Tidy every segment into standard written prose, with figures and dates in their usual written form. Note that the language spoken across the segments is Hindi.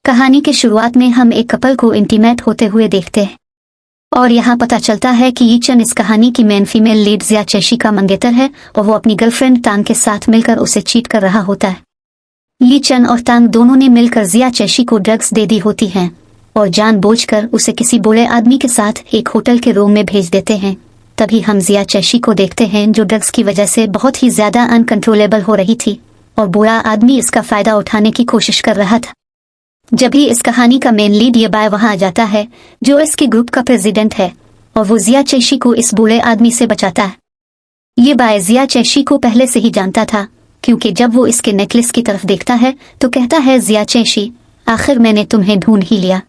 कहानी के शुरुआत में हम एक कपल को इंटीमेट होते हुए देखते हैं और यहाँ पता चलता है कि यी चन इस कहानी की मेन फीमेल लीड जिया चेशी का मंगेतर है और वो अपनी गर्लफ्रेंड तांग के साथ मिलकर उसे चीट कर रहा होता है। यी चन और तांग दोनों ने मिलकर जिया चेशी को ड्रग्स दे दी होती हैं और जानबूझकर उसे किसी बुरे आदमी के साथ एक होटल के रूम में भेज देते हैं। तभी हम जिया चेशी को देखते हैं जो ड्रग्स की वजह से बहुत ही ज्यादा अनकंट्रोलेबल हो रही थी और बुरा आदमी इसका फायदा उठाने की कोशिश कर रहा था। जब भी इस कहानी का मेन लीड ये बाय वहां आ जाता है जो इसके ग्रुप का प्रेसिडेंट है और वो जिया चेशी को इस बुरे आदमी से बचाता है। ये बाय जिया चेशी को पहले से ही जानता था क्योंकि जब वो इसके नेकलेस की तरफ देखता है तो कहता है, जिया चेशी, आखिर मैंने तुम्हें ढूंढ ही लिया।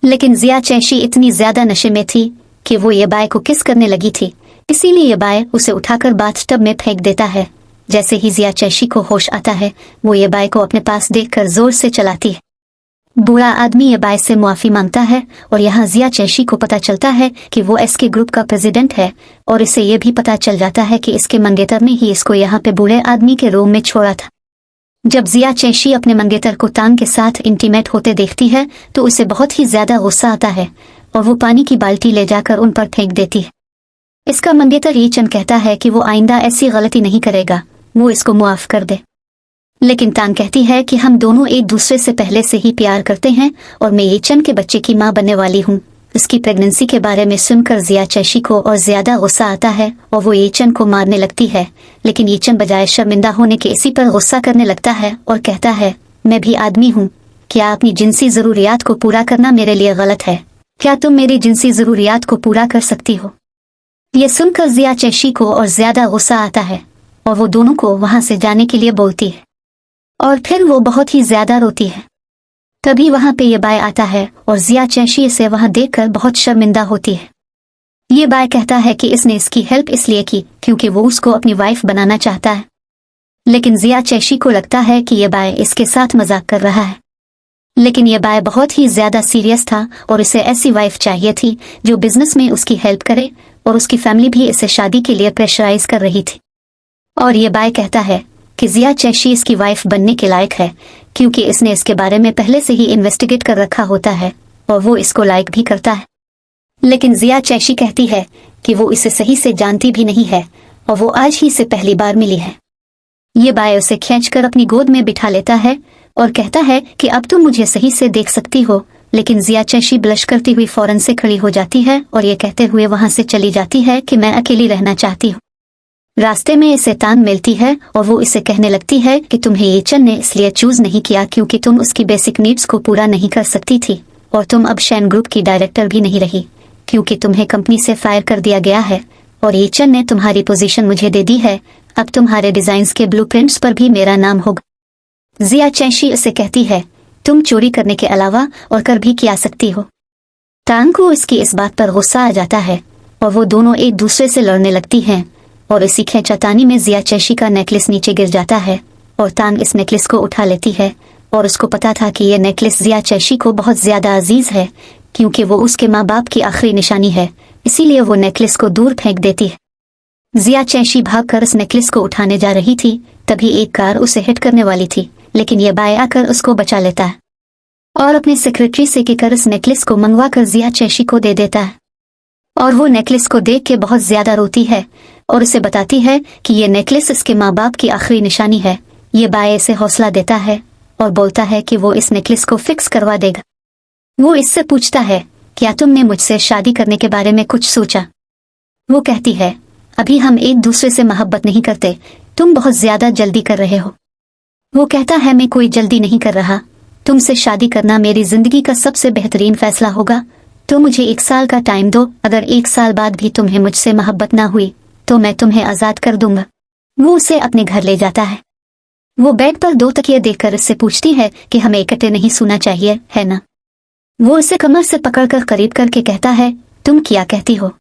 लेकिन जिया चेशी इतनी ज्यादा नशे में थी कि वो ये बाय को किस करने लगी थी, इसीलिए ये बाय उसे उठाकर बाथटब में फेंक देता है। जैसे ही जिया चेशी को होश आता है वो ये बाय को अपने पास देखकर जोर से चलाती है। बुरा आदमी ये बाय से मुआफी मांगता है और यहाँ जिया चेशी को पता चलता है कि वो इसके ग्रुप का प्रेसिडेंट है और इसे ये भी पता चल जाता है कि इसके मंगेतर ने ही इसको यहाँ पे बुरे आदमी के रूम में छोड़ा था। जब जिया चेशी अपने मंगेतर को तांग के साथ इंटीमेट होते देखती है तो उसे बहुत ही ज्यादा गुस्सा आता है और वो पानी की बाल्टी ले जाकर उन पर फेंक देती है। इसका मंगेतर यी चन कहता है कि वो आइंदा ऐसी गलती नहीं करेगा, वो इसको मुआफ कर दे। लेकिन तांग कहती है कि हम दोनों एक दूसरे से पहले से ही प्यार करते हैं और मैं यी चन के बच्चे की मां बनने वाली हूँ। इसकी प्रेगनेंसी के बारे में सुनकर जिया चेशी को और ज्यादा गुस्सा आता है और वो यी चन को मारने लगती है। लेकिन यी चन बजाय शर्मिंदा होने के इसी पर गुस्सा करने लगता है और कहता है, मैं भी आदमी हूँ, क्या अपनी जिनसी जरूरियात को पूरा करना मेरे लिए गलत है? क्या तुम मेरी जिनसी जरूरियात को पूरा कर सकती हो? ये सुनकर जिया चेशी को और ज्यादा गुस्सा आता है और वो दोनों को वहां से जाने के लिए बोलती है और फिर वो बहुत ही ज्यादा रोती है। तभी वहां पे ये बाय आता है और जिया चेशी इसे वहां देखकर बहुत शर्मिंदा होती है। ये बाय कहता है कि इसने इसकी हेल्प इसलिए की क्योंकि वो उसको अपनी वाइफ बनाना चाहता है। लेकिन जिया चेशी को लगता है कि ये बाय इसके साथ मजाक कर रहा है। लेकिन ये बाय बहुत ही ज्यादा सीरियस था और इसे ऐसी वाइफ चाहिए थी जो बिजनेस में उसकी हेल्प करे और उसकी फैमिली भी इसे शादी के लिए प्रेशराइज कर रही थी। और ये बाय कहता है कि जिया चेशी इसकी वाइफ बनने के लायक है क्योंकि इसने इसके बारे में पहले से ही इन्वेस्टिगेट कर रखा होता है और वो इसको लायक भी करता है। लेकिन जिया चेशी कहती है कि वो इसे सही से जानती भी नहीं है और वो आज ही से पहली बार मिली है। ये बाय उसे खींचकर अपनी गोद में बिठा लेता है और कहता है कि अब तुम मुझे सही से देख सकती हो। लेकिन जिया चेशी ब्लश करती हुई फौरन से खड़ी हो जाती है और ये कहते हुए वहां से चली जाती है कि मैं अकेली रहना चाहती हूँ। रास्ते में इसे तांग मिलती है और वो इसे कहने लगती है कि तुम्हें यी चन ने इसलिए चूज नहीं किया क्योंकि तुम उसकी बेसिक नीड्स को पूरा नहीं कर सकती थी और तुम अब शैन ग्रुप की डायरेक्टर भी नहीं रही क्योंकि तुम्हें कंपनी से फायर कर दिया गया है और यी चन ने तुम्हारी पोजीशन मुझे दे दी है। अब तुम्हारे डिजाइन्स के ब्लूप्रिंट्स पर भी मेरा नाम होगा। जिया चेशी उसे कहती है, तुम चोरी करने के अलावा और कर भी क्या सकती हो? तांग को इसकी इस बात पर गुस्सा आ जाता है और वो दोनों एक दूसरे से लड़ने लगती हैं और इसी खींचातानी में जिया चेशी का नेकलेस नीचे गिर जाता है और तांग इस नेकलेस को उठा लेती है और उसको पता था कि यह नेकलेस जिया चेशी को बहुत ज्यादा अजीज है क्योंकि वो उसके माँ बाप की आखिरी निशानी है, इसीलिए वो नेकलेस को दूर फेंक देती है। जिया चेशी भागकर इस नेकलेस को उठाने जा रही थी तभी एक कार उसे हिट करने वाली थी, लेकिन यह बाय आकर उसको बचा लेता है और अपने सेक्रेटरी से कहकर इस नेकलेस को मंगवा कर जिया चेशी को दे देता है। और वो नेकलेस को देख के बहुत ज्यादा रोती है और उसे बताती है कि ये नेकलेस इसके माँ बाप की आखिरी निशानी है। ये बाय इसे हौसला देता है और बोलता है कि वो इस नेकलेस को फिक्स करवा देगा। वो इससे पूछता है, क्या तुमने मुझसे शादी करने के बारे में कुछ सोचा? वो कहती है, अभी हम एक दूसरे से मोहब्बत नहीं करते, तुम बहुत ज्यादा जल्दी कर रहे हो। वो कहता है, मैं कोई जल्दी नहीं कर रहा, तुमसे शादी करना मेरी जिंदगी का सबसे बेहतरीन फैसला होगा। तो मुझे 1 साल का टाइम दो, अगर 1 साल बाद भी तुम्हें मुझसे मोहब्बत ना हुई तो मैं तुम्हें आजाद कर दूंगा। वो उसे अपने घर ले जाता है। वो बेड पर 2 तकिए देखकर इससे पूछती है कि हमें इकट्ठे नहीं सोना चाहिए, है ना? वो इसे कमर से पकड़कर करीब करके कहता है, तुम क्या कहती हो?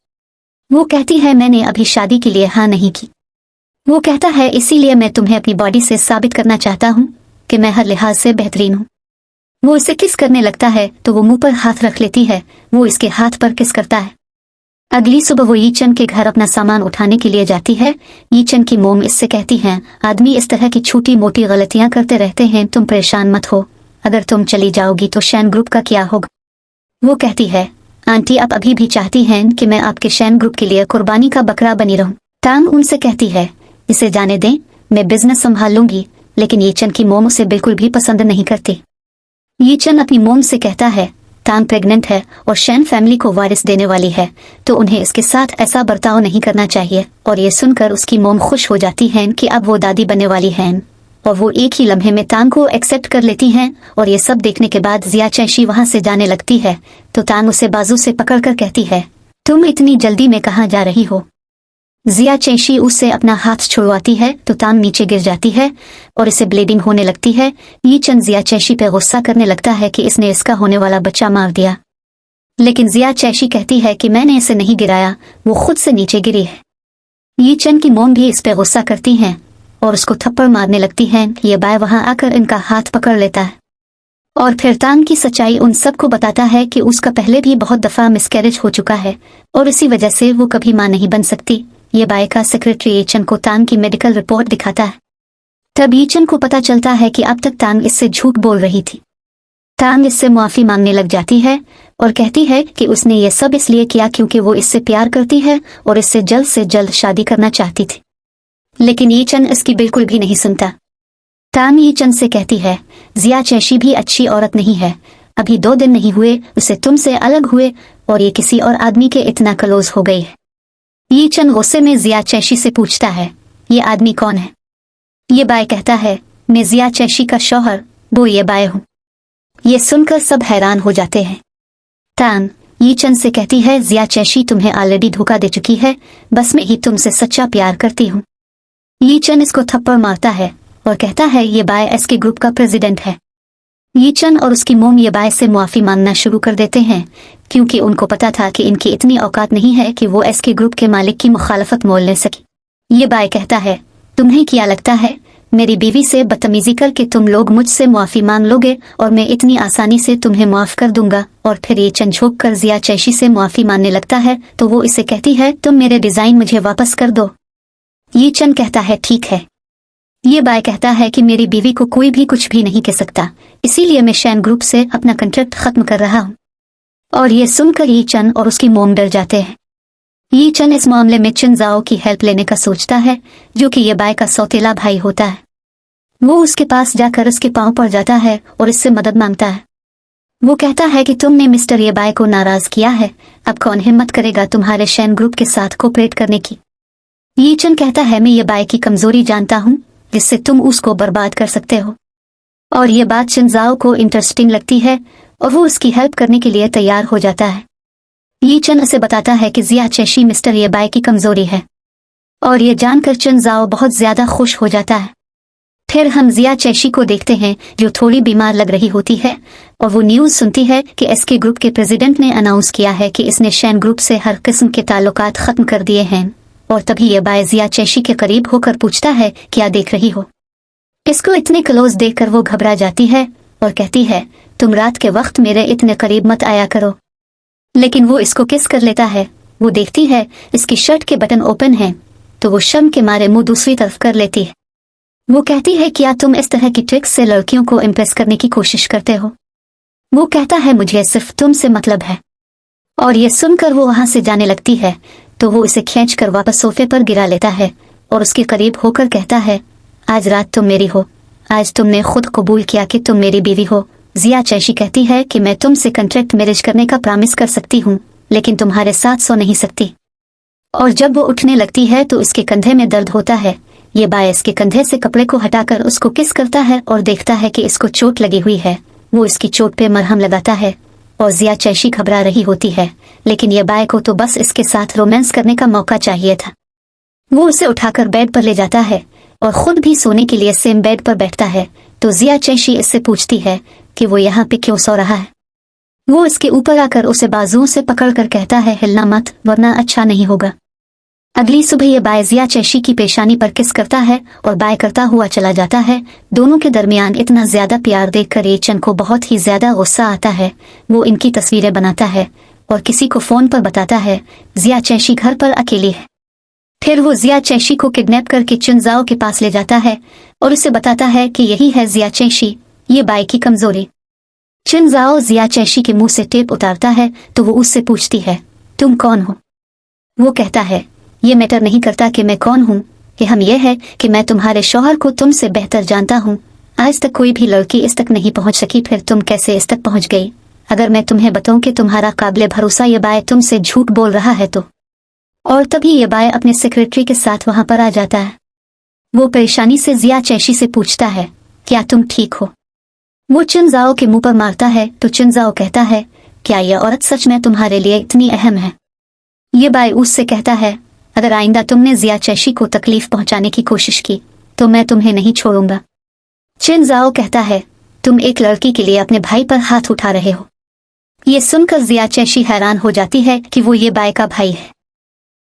वो कहती है, मैंने अभी शादी के लिए हाँ नहीं की। वो कहता है, इसीलिए मैं तुम्हें अपनी बॉडी से साबित करना चाहता हूँ कि मैं हर लिहाज से बेहतरीन हूँ। वो इसे किस करने लगता है तो वो मुंह पर हाथ रख लेती है। वो इसके हाथ पर किस करता है। अगली सुबह वो यी चन के घर अपना सामान उठाने के लिए जाती है। यी चन की मोम इससे कहती हैं, आदमी इस तरह की छोटी मोटी गलतियां करते रहते हैं, तुम परेशान मत हो, अगर तुम चली जाओगी तो शैन ग्रुप का क्या होगा? वो कहती है, आंटी आप अभी भी चाहती हैं कि मैं आपके शैन ग्रुप के लिए कुर्बानी का बकरा बनी रहूं? टांग उनसे कहती है, इसे जाने दें, मैं बिजनेस संभाल लूंगी, लेकिन ये चन की मोम उसे बिल्कुल भी पसंद नहीं करती। ये चन अपनी मोम से कहता है, टांग प्रेग्नेंट है और शैन फैमिली को वारिस देने वाली है, तो उन्हें इसके साथ ऐसा बर्ताव नहीं करना चाहिए। और ये सुनकर उसकी मोम खुश हो जाती है कि अब वो दादी बनने वाली हैं, और वो एक ही लम्हे में टांग को एक्सेप्ट कर लेती हैं। और ये सब देखने के बाद जिया चैशी वहां से जाने लगती है, तो टांग उसे बाजू से पकड़कर कहती है, तुम इतनी जल्दी में कहाँ जा रही हो? जिया चैशी उससे अपना हाथ छुड़वाती है तो टांग नीचे गिर जाती है और इसे ब्लीडिंग होने लगती है। ये चन जिया चैशी पे गुस्सा करने लगता है कि इसने इसका होने वाला बच्चा मार दिया, लेकिन जिया चैशी कहती है कि मैंने इसे नहीं गिराया, वो खुद से नीचे गिरी है। ये चन की मोम भी इस पे गुस्सा करती हैं और उसको थप्पड़ मारने लगती हैं। ये बाय वहां आकर इनका हाथ पकड़ लेता है और फिर टांग की सच्चाई उन सबको बताता है कि उसका पहले भी बहुत दफा मिसकैरेज हो चुका है और इसी वजह से वो कभी मां नहीं बन सकती। ये बाय का सेक्रेटरी येचन को टांग की मेडिकल रिपोर्ट दिखाता है। तब येचन को पता चलता है कि अब तक टांग इससे झूठ बोल रही थी। टांग इससे माफी मांगने लग जाती है और कहती है कि उसने ये सब इसलिए किया क्योंकि वो इससे प्यार करती है और इससे जल्द से जल्द शादी करना चाहती थी, लेकिन येचन इसकी बिल्कुल भी नहीं सुनता। टांग येचन से कहती है, जिया चैशी भी अच्छी औरत नहीं है, अभी 2 दिन नहीं हुए उसे तुमसे अलग हुए और ये किसी और आदमी के इतना क्लोज हो गई है। येचन गुस्से में जिया चैशी से पूछता है, ये आदमी कौन है? ये बाय कहता है, मैं जिया चैशी का शौहर, वो ये बाय हूँ। ये सुनकर सब हैरान हो जाते हैं। टांग येचन से कहती है, जिया चैशी तुम्हें ऑलरेडी धोखा दे चुकी है, बस मैं ही तुमसे सच्चा प्यार करती हूँ। येचन इसको थप्पड़ मारता है और कहता है, ये बाय एसके ग्रुप का प्रेसिडेंट है। येचन और उसकी मोम ये बाय से माफी मांगना शुरू कर देते हैं क्योंकि उनको पता था कि इनकी इतनी औकात नहीं है कि वो एसके ग्रुप के मालिक की मुखालफत मोल ले सके। ये बाय कहता है, तुम्हें क्या लगता है मेरी बीवी से बदतमीजी करके तुम लोग मुझसे माफी मांग लोगे और मैं इतनी आसानी से तुम्हें माफ कर दूंगा? और फिर येचन झोंक कर जिया चैशी से माफी मांगने लगता है तो वो इसे कहती है, तुम मेरे डिजाइन मुझे वापस कर दो। येचन कहता है, ठीक है। ये बाय कहता है कि मेरी बीवी को कोई भी कुछ भी नहीं कह सकता, इसीलिए मैं शैन ग्रुप से अपना कॉन्ट्रैक्ट खत्म कर रहा हूँ। और ये सुनकर येचन और उसकी मोम डर जाते हैं। येचन इस मामले में चिनजाओ की हेल्प लेने का सोचता है, जो कि ये बाय का सौतेला भाई होता है। वो उसके पास जाकर उसके पांव पड़ जाता है और इससे मदद मांगता है। वो कहता है कि तुमने मिस्टर ये बाय को नाराज किया है, अब कौन हिम्मत करेगा तुम्हारे शैन ग्रुप के साथ कोऑपरेट करने की? येचन कहता है, मैं ये बाय की कमजोरी जानता हूँ जिससे तुम उसको बर्बाद कर सकते हो। और ये बात चिनजाओ को इंटरेस्टिंग लगती है और वो उसकी हेल्प करने के लिए तैयार हो जाता है। येचन उसे बताता है कि जिया चैशी मिस्टर ये बाय की कमजोरी है और ये जानकर चिनजाओ बहुत ज्यादा खुश हो जाता है। फिर हम जिया चैशी को देखते हैं जो थोड़ी बीमार लग रही होती है और वो न्यूज सुनती है कि एसके ग्रुप के प्रेसिडेंट ने अनाउंस किया है कि इसने शैन ग्रुप से हर किस्म के ताल्लुकात खत्म कर दिए हैं। और तभी ये बाय जिया चैशी के करीब होकर पूछता है, क्या देख रही हो? इसको इतने क्लोज देखकर वो घबरा जाती है और कहती है, तुम रात के वक्त मेरे इतने करीब मत आया करो। लेकिन वो इसको किस कर लेता है। वो देखती है इसकी शर्ट के बटन ओपन हैं, तो वो शर्म के मारे मुंह दूसरी तरफ कर लेती है। वो कहती है, क्या तुम इस तरह की ट्रिक्स से लड़कियों को इम्प्रेस करने की कोशिश करते हो? वो कहता है, मुझे सिर्फ तुमसे मतलब है। और ये सुनकर वो वहां से जाने लगती है तो वो इसे खींचकर वापस सोफे पर गिरा लेता है और उसके करीब होकर कहता है, आज रात तुम मेरी हो, आज तुमने खुद कबूल किया कि तुम मेरी बीवी हो। जिया चैशी कहती है कि मैं तुमसे कॉन्ट्रैक्ट मैरिज करने का प्रॉमिस कर सकती हूँ, लेकिन तुम्हारे साथ सो नहीं सकती। और जब वो उठने लगती है तो उसके कंधे में दर्द होता है। ये बाय इसके कंधे से कपड़े को हटाकर उसको किस करता है और देखता है कि इसको चोट लगी हुई है। वो इसकी चोट पे मरहम लगाता है और जिया चैशी घबरा रही होती है, लेकिन ये बाय को तो बस इसके साथ रोमांस करने का मौका चाहिए था। वो उसे उठाकर बेड पर ले जाता है और खुद भी सोने के लिए सेम बेड पर बैठता है। तो जिया चैशी इससे पूछती है कि वो यहाँ पे क्यों सो रहा है। वो इसके ऊपर आकर उसे बाजुओं से पकड़कर कहता है, हिलना मत वरना अच्छा नहीं होगा। अगली सुबह ये बाय जिया चैशी की पेशानी पर किस करता है और बाय करता हुआ चला जाता है। दोनों के दरमियान इतना ज्यादा प्यार देखकर येचन को बहुत ही ज्यादा गुस्सा आता है। वो इनकी तस्वीरें बनाता है और किसी को फोन पर बताता है जिया चैशी घर पर अकेली है। फिर वो जिया चैशी को किडनैप करके चिनजाओ के पास ले जाता है और उसे बताता है कि यही है जिया चैशी, ये बाई की कमजोरी। चिनजाओ जिया चैशी के मुंह से टेप उतारता है तो वो उससे पूछती है, तुम कौन हो? वो कहता है, ये मैटर नहीं करता कि मैं कौन हूँ, कि हम ये है कि मैं तुम्हारे शौहर को तुमसे बेहतर जानता हूँ। आज तक कोई भी लड़की इस तक नहीं पहुँच सकी, फिर तुम कैसे इस तक पहुँच गई? अगर मैं तुम्हें बताऊं कि तुम्हारा काबिल भरोसा ये बाय तुमसे झूठ बोल रहा है तो। और तभी ये बाय अपने सेक्रेटरी के साथ वहां पर आ जाता है। वो परेशानी से जिया चैशी से पूछता है, क्या तुम ठीक हो? वो चिनजाओ के मुंह पर मारता है तो चिनजाओ कहता है, क्या यह औरत सच में तुम्हारे लिए इतनी अहम है? ये बाय उससे कहता है, अगर आइंदा तुमने जिया चैशी को तकलीफ पहुंचाने की कोशिश की तो मैं तुम्हें नहीं छोड़ूंगा। चिनजाओ कहता है, तुम एक लड़की के लिए अपने भाई पर हाथ उठा रहे हो। ये सुनकर जिया चैशी हैरान हो जाती है कि वो ये बाय का भाई है।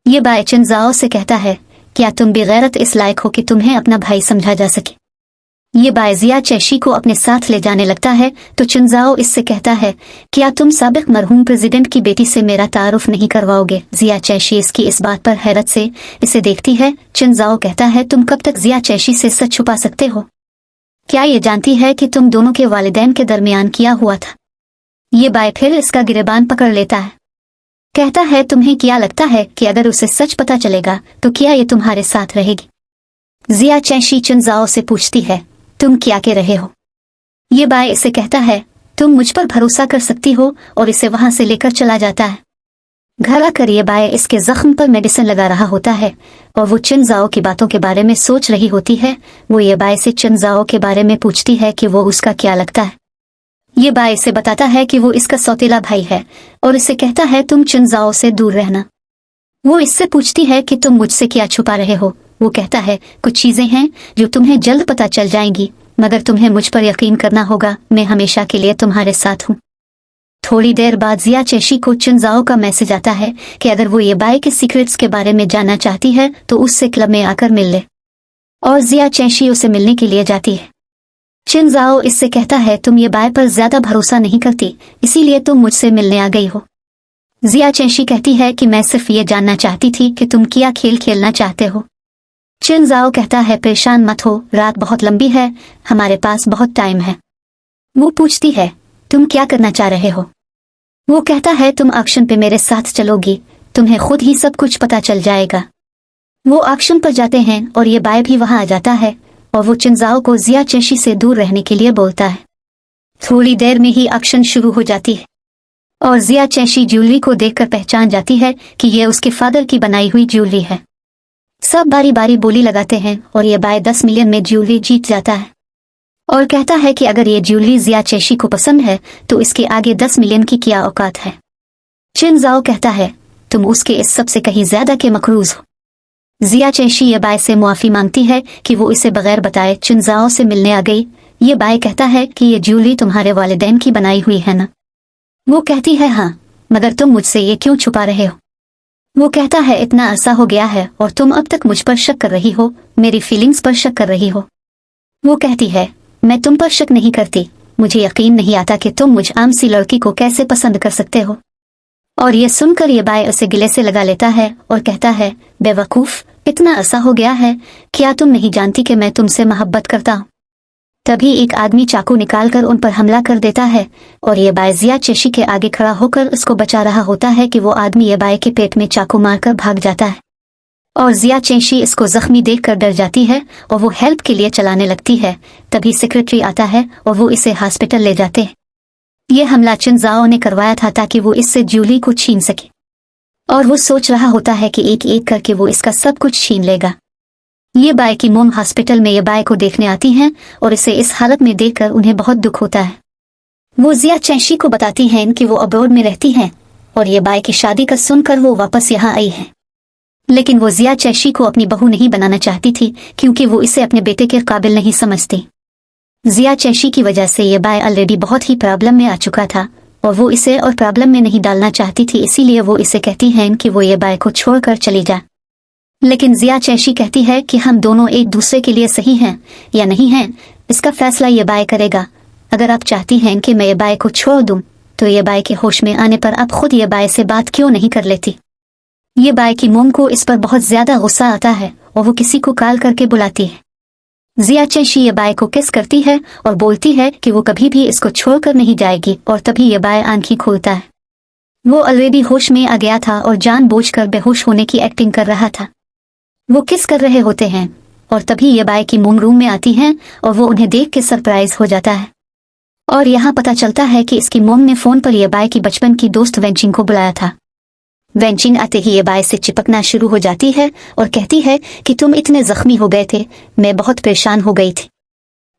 ये बाय चिनजाओ से कहता है, क्या तुम बेगैरत इस लायक हो कि तुम्हें अपना भाई समझा जा सके? ये बाय जिया चैशी को अपने साथ ले जाने लगता है तो चिनजाओ इससे कहता है, क्या तुम साबिक मरहूम प्रेसिडेंट की बेटी से मेरा तारुफ नहीं करवाओगे? जिया चैशी इसकी इस बात पर हैरत से इसे देखती है। चिनजाओ कहता है, तुम कब तक जिया चैशी से सच छुपा सकते हो? क्या ये जानती है कि तुम दोनों के वालिदैन के दरमियान किया हुआ था? ये बाय फिर इसका गिरेबान पकड़ लेता है। कहता है, तुम्हें क्या लगता है कि अगर उसे सच पता चलेगा तो क्या ये तुम्हारे साथ रहेगी? जिया चैशी चिनजाओ से पूछती है, तुम क्या कह रहे हो? ये बाय इसे कहता है, तुम मुझ पर भरोसा कर सकती हो, और इसे वहां से लेकर चला जाता है। घर आकर ये बाय इसके जख्म पर मेडिसिन लगा रहा होता है और वो चिनजाओ की बातों के बारे में सोच रही होती है। वो ये बाय से चिनजाओ के बारे में पूछती है कि वो उसका क्या लगता है। ये बाय इसे बताता है कि वो इसका सौतेला भाई है और इसे कहता है, तुम चिनजाओ से दूर रहना। वो इससे पूछती है कि तुम मुझसे क्या छुपा रहे हो? वो कहता है, कुछ चीजें हैं जो तुम्हें जल्द पता चल जाएंगी, मगर तुम्हें मुझ पर यकीन करना होगा, मैं हमेशा के लिए तुम्हारे साथ हूँ। थोड़ी देर बाद जिया चैशी को चिनजाओ का मैसेज आता है कि अगर वो ये बाय के सीक्रेट्स के बारे में जानना चाहती है तो उससे क्लब में आकर मिल ले, और जिया चैशी उसे मिलने के लिए जाती है। चिनजाओ इससे कहता है, तुम ये बाय पर ज्यादा भरोसा नहीं करती, इसीलिए तुम मुझसे मिलने आ गई हो। जिया चैशी कहती है कि मैं सिर्फ ये जानना चाहती थी कि तुम क्या खेल खेलना चाहते हो। चिनजाओ कहता है, परेशान मत हो, रात बहुत लंबी है, हमारे पास बहुत टाइम है। वो पूछती है, तुम क्या करना चाह रहे हो? वो कहता है, तुम ऑक्शन पे मेरे साथ चलोगी, तुम्हें खुद ही सब कुछ पता चल जाएगा। वो ऑक्शन पर जाते हैं और ये बाय भी वहां आ जाता है और वो चिनजाओ को जिया चैशी से दूर रहने के लिए बोलता है। थोड़ी देर में ही ऑक्शन शुरू हो जाती है और जिया चैशी ज्वेलरी को देखकर पहचान जाती है कि यह उसके फादर की बनाई हुई ज्वेलरी है। सब बारी बारी बोली लगाते हैं और ये बाय 10 मिलियन में ज्वेलरी जीत जाता है और कहता है कि अगर ये ज्वेलरी जिया चैशी को पसंद है तो इसके आगे 10 मिलियन की क्या औकात है। चिनजाओ कहता है, तुम उसके इस सब से कहीं ज्यादा के मकरूज हो। जिया चैशी ये बाय से मुआफी मांगती है कि वो इसे बगैर बताए चिनजाओ से मिलने आ गई। ये बाय कहता है कि ये ज्वेलरी तुम्हारे वालिदैन की बनाई हुई है ना? वो कहती है, हाँ, मगर तुम मुझसे ये क्यों छुपा रहे हो? वो कहता है, इतना अरसा हो गया है और तुम अब तक मुझ पर शक कर रही हो, मेरी फीलिंग्स पर शक कर रही हो। वो कहती है, मैं तुम पर शक नहीं करती, मुझे यकीन नहीं आता कि तुम मुझ आम सी लड़की को कैसे पसंद कर सकते हो। और ये सुनकर ये बाय उसे गिले से लगा लेता है और कहता है, बेवकूफ, इतना अरसा हो गया है, क्या तुम नहीं जानती कि मैं तुमसे मोहब्बत करता हूँ? तभी एक आदमी चाकू निकालकर उन पर हमला कर देता है और ये बाय जिया चैशी के आगे खड़ा होकर उसको बचा रहा होता है कि वो आदमी ये बाय के पेट में चाकू मारकर भाग जाता है और जिया चैशी इसको जख्मी देखकर डर जाती है और वो हेल्प के लिए चलाने लगती है। तभी सेक्रेटरी आता है और वो इसे हॉस्पिटल ले जाते हैं। ये हमला चिनजाओ ने करवाया था ताकि वो इससे ज्वेलरी को छीन सके और वो सोच रहा होता है कि एक एक करके वो इसका सब कुछ छीन लेगा। ये बाय की मोम हॉस्पिटल में ये बाय को देखने आती हैं और इसे इस हालत में देखकर उन्हें बहुत दुख होता है। वो जिया चैशी को बताती हैं कि वो अब्रॉड में रहती हैं और ये बाय की शादी का सुनकर वो वापस यहाँ आई है, लेकिन वो जिया चैशी को अपनी बहू नहीं बनाना चाहती थी क्योंकि वो इसे अपने बेटे के काबिल नहीं समझती। जिया चैशी की वजह से ये बाय ऑलरेडी बहुत ही प्रॉब्लम में आ चुका था और वो इसे और प्रॉब्लम में नहीं डालना चाहती थी, इसीलिए वो इसे कहती हैं कि वो ये बाय को छोड़कर चली जा। लेकिन जिया चैशी कहती है कि हम दोनों एक दूसरे के लिए सही हैं या नहीं हैं, इसका फैसला ये बाय करेगा। अगर आप चाहती हैं कि मैं ये बाय को छोड़ दूं तो ये बाय के होश में आने पर आप खुद ये बाय से बात क्यों नहीं कर लेती? ये बाय की मोम को इस पर बहुत ज्यादा गुस्सा आता है और वो किसी को कॉल करके बुलाती है। जिया चेशी ये बाय को किस करती है और बोलती है कि वो कभी भी इसको छोड़कर नहीं जाएगी, और तभी ये बाय आंखें खोलता है। वो ऑलरेडी होश में आ गया था और जानबूझकर बेहोश होने की एक्टिंग कर रहा था। वो किस कर रहे होते हैं और तभी ये बाय की मोम रूम में आती हैं और वो उन्हें देख के सरप्राइज हो जाता है। और यहाँ पता चलता है कि इसकी मोम ने फोन पर ये बाय की बचपन की दोस्त वेंचिंग को बुलाया था। वेंचिंग आते ही ये बाय से चिपकना शुरू हो जाती है और कहती है कि तुम इतने जख्मी हो गए थे, मैं बहुत परेशान हो गई थी।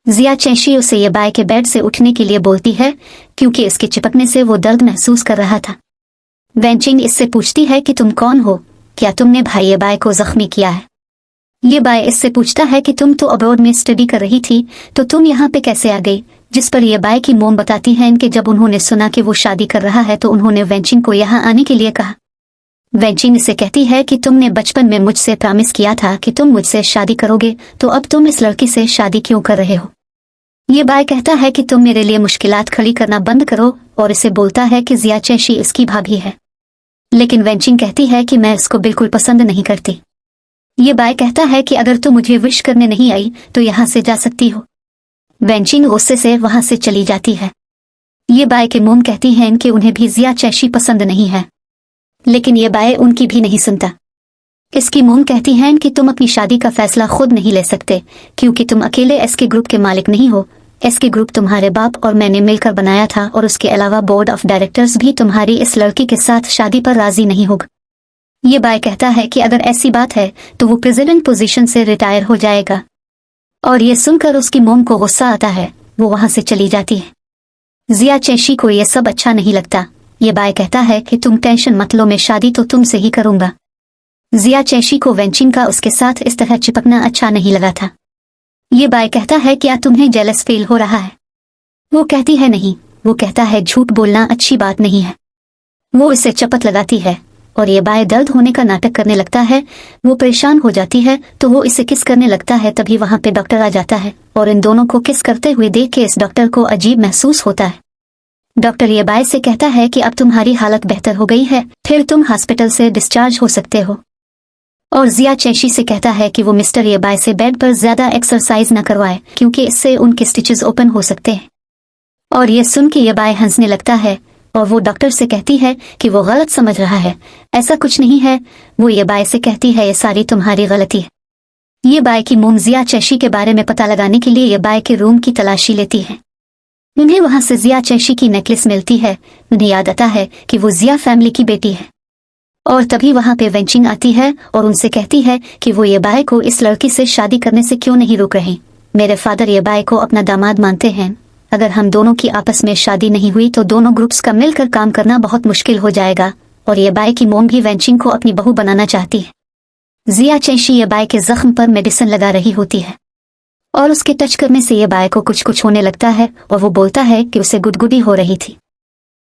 जिया चेशी उसे ये बाय के बेड से उठने के लिए बोलती है क्योंकि इसके चिपकने से वो दर्द महसूस कर रहा था। वेंचिंग इससे पूछती है कि तुम कौन हो, क्या तुमने भाई ये बाय को जख्मी किया है। ये बाय इससे पूछता है कि तुम तो अब्रॉड में स्टडी कर रही थी, तो तुम यहाँ पे कैसे आ गई। जिस पर ये बाय की मोम बताती है कि जब उन्होंने सुना कि वो शादी कर रहा है तो उन्होंने वेंचिंग को यहाँ आने के लिए कहा। वेंचिंग इसे कहती है कि तुमने बचपन में मुझसे प्रॉमिस किया था कि तुम मुझसे शादी करोगे, तो अब तुम इस लड़की से शादी क्यों कर रहे हो। ये बाय कहता है कि तुम मेरे लिए मुश्किलात खड़ी करना बंद करो और इसे बोलता है कि जिया चेशी इसकी भाभी है। लेकिन वेंचिंग कहती है कि मैं इसको बिल्कुल पसंद नहीं करती। ये बाय कहता है कि अगर तुम मुझे विश करने नहीं आई तो यहाँ से जा सकती हो। वेंचिंग गुस्से से वहां से चली जाती है। ये बाय के मोम कहती हैं कि उन्हें भी जिया चेशी पसंद नहीं है, लेकिन ये बाय उनकी भी नहीं सुनता। इसकी मोम कहती हैं कि तुम अपनी शादी का फैसला खुद नहीं ले सकते क्योंकि तुम अकेले एसके ग्रुप के मालिक नहीं हो। एसके ग्रुप तुम्हारे बाप और मैंने मिलकर बनाया था और उसके अलावा बोर्ड ऑफ डायरेक्टर्स भी तुम्हारी इस लड़की के साथ शादी पर राजी नहीं होगा। ये बाय कहता है कि अगर ऐसी बात है तो वो प्रेसिडेंट पोजीशन से रिटायर हो जाएगा। और ये सुनकर उसकी मोम को गुस्सा आता है, वो वहां से चली जाती है। जिया चेशी को ये सब अच्छा नहीं लगता। ये बाय कहता है कि तुम टेंशन मत लो, मैं शादी तो तुमसे ही करूंगा। जिया चेशी को वेंचिंग का उसके साथ इस तरह चिपकना अच्छा नहीं लगा था। ये बाय कहता है क्या तुम्हें जेलस फील हो रहा है। वो कहती है नहीं। वो कहता है झूठ बोलना अच्छी बात नहीं है। वो इसे चपत लगाती है और ये बाय दर्द होने का नाटक करने लगता है। वो परेशान हो जाती है तो वो इसे किस करने लगता है। तभी वहां पे डॉक्टर आ जाता है और इन दोनों को किस करते हुए देख के इस डॉक्टर को अजीब महसूस होता है। डॉक्टर ये बाय से कहता है कि अब तुम्हारी हालत बेहतर हो गई है, फिर तुम हॉस्पिटल से डिस्चार्ज हो सकते हो। और जिया चेशी से कहता है कि वो मिस्टर ये बाय से बेड पर ज्यादा एक्सरसाइज न करवाए क्योंकि इससे उनके स्टिचेस ओपन हो सकते हैं। और ये सुन के ये बाय हंसने लगता है और वो डॉक्टर से कहती है कि वो गलत समझ रहा है, ऐसा कुछ नहीं है। वो ये बाय से कहती है ये सारी तुम्हारी गलती है। ये बाय की मोम जिया चेशी के बारे में पता लगाने के लिए ये बाय के रूम की तलाशी लेती है। उन्हें वहां से जिया चेशी की नेकलेस मिलती है। उन्हें याद आता है कि वो जिया फैमिली की बेटी है। और तभी वहां पे वेंचिंग आती है और उनसे कहती है कि वो ये बाय को इस लड़की से शादी करने से क्यों नहीं रोक रहे। मेरे फादर ये बाय को अपना दामाद मानते हैं। अगर हम दोनों की आपस में शादी नहीं हुई तो दोनों ग्रुप्स का मिलकर काम करना बहुत मुश्किल हो जाएगा। और ये बाय की मोम भी वेंचिंग को अपनी बहू बनाना चाहती है। जिया चेशी ये बाय के जख्म पर मेडिसिन लगा रही होती है और उसके टच करने से ये बाय को कुछ कुछ होने लगता है और वो बोलता है कि उसे गुदगुदी हो रही थी।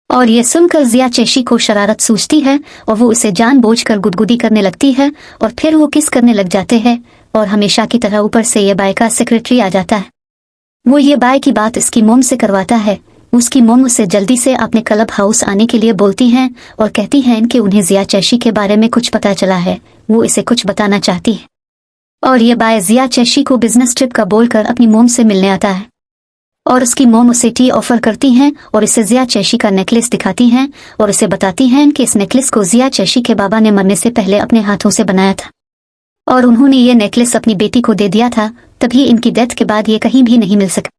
और ये सुनकर जिया चेशी को शरारत सूझती है और वो उसे जानबूझकर गुदगुदी करने लगती है और फिर वो किस करने लग जाते हैं। और हमेशा की तरह ऊपर से ये बाय का सेक्रेटरी आ जाता है। वो ये बाय की बात इसकी मोम से करवाता है। उसकी मोम उसे जल्दी से अपने क्लब हाउस आने के लिए बोलती हैं और कहती हैं कि उन्हें जिया चेशी के बारे में कुछ पता चला है, वो इसे कुछ बताना चाहती है। और ये बाय जिया चेशी को बिजनेस ट्रिप का बोलकर अपनी मोम से मिलने आता है और उसकी मोम उसे टी ऑफर करती हैं और इसे जिया चेशी का नेकलेस दिखाती हैं और उसे बताती हैं कि इस नेकलेस को जिया चेशी के बाबा ने मरने से पहले अपने हाथों से बनाया था और उन्होंने ये नेकलेस अपनी बेटी को दे दिया था, तभी इनकी डेथ के बाद ये कहीं भी नहीं मिल सका।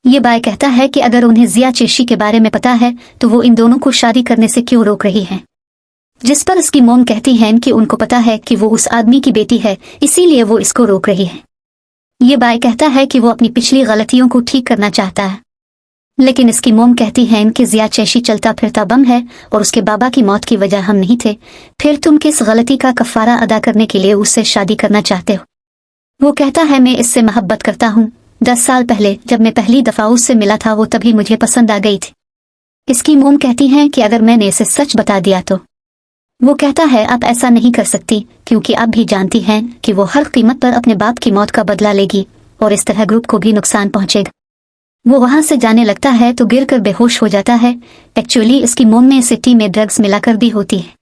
ये बाय कहता है कि अगर उन्हें जिया चेशी के बारे में पता है तो वो इन दोनों को शादी करने से क्यों रोक रही है। जिस पर उसकी मोम कहती हैं कि उनको पता है कि वो उस आदमी की बेटी है, इसीलिए वो इसको रोक रही है। ये बाय कहता है कि वो अपनी पिछली गलतियों को ठीक करना चाहता है, लेकिन इसकी मोम कहती है कि जिया चेशी चलता फिरता बम है और उसके बाबा की मौत की वजह हम नहीं थे, फिर तुम किस गलती का कफारा अदा करने के लिए उससे शादी करना चाहते हो। वो कहता है मैं इससे मोहब्बत करता हूँ। 10 साल पहले जब मैं पहली दफा उससे मिला था वो तभी मुझे पसंद आ गई थी। इसकी मोम कहती है कि अगर मैंने इसे सच बता दिया तो। वो कहता है आप ऐसा नहीं कर सकती क्योंकि आप भी जानती हैं कि वो हर कीमत पर अपने बाप की मौत का बदला लेगी और इस तरह ग्रुप को भी नुकसान पहुंचेगा। वो वहां से जाने लगता है तो गिरकर बेहोश हो जाता है। एक्चुअली इसकी मोम ने इसे टी में ड्रग्स मिला कर दी होती है।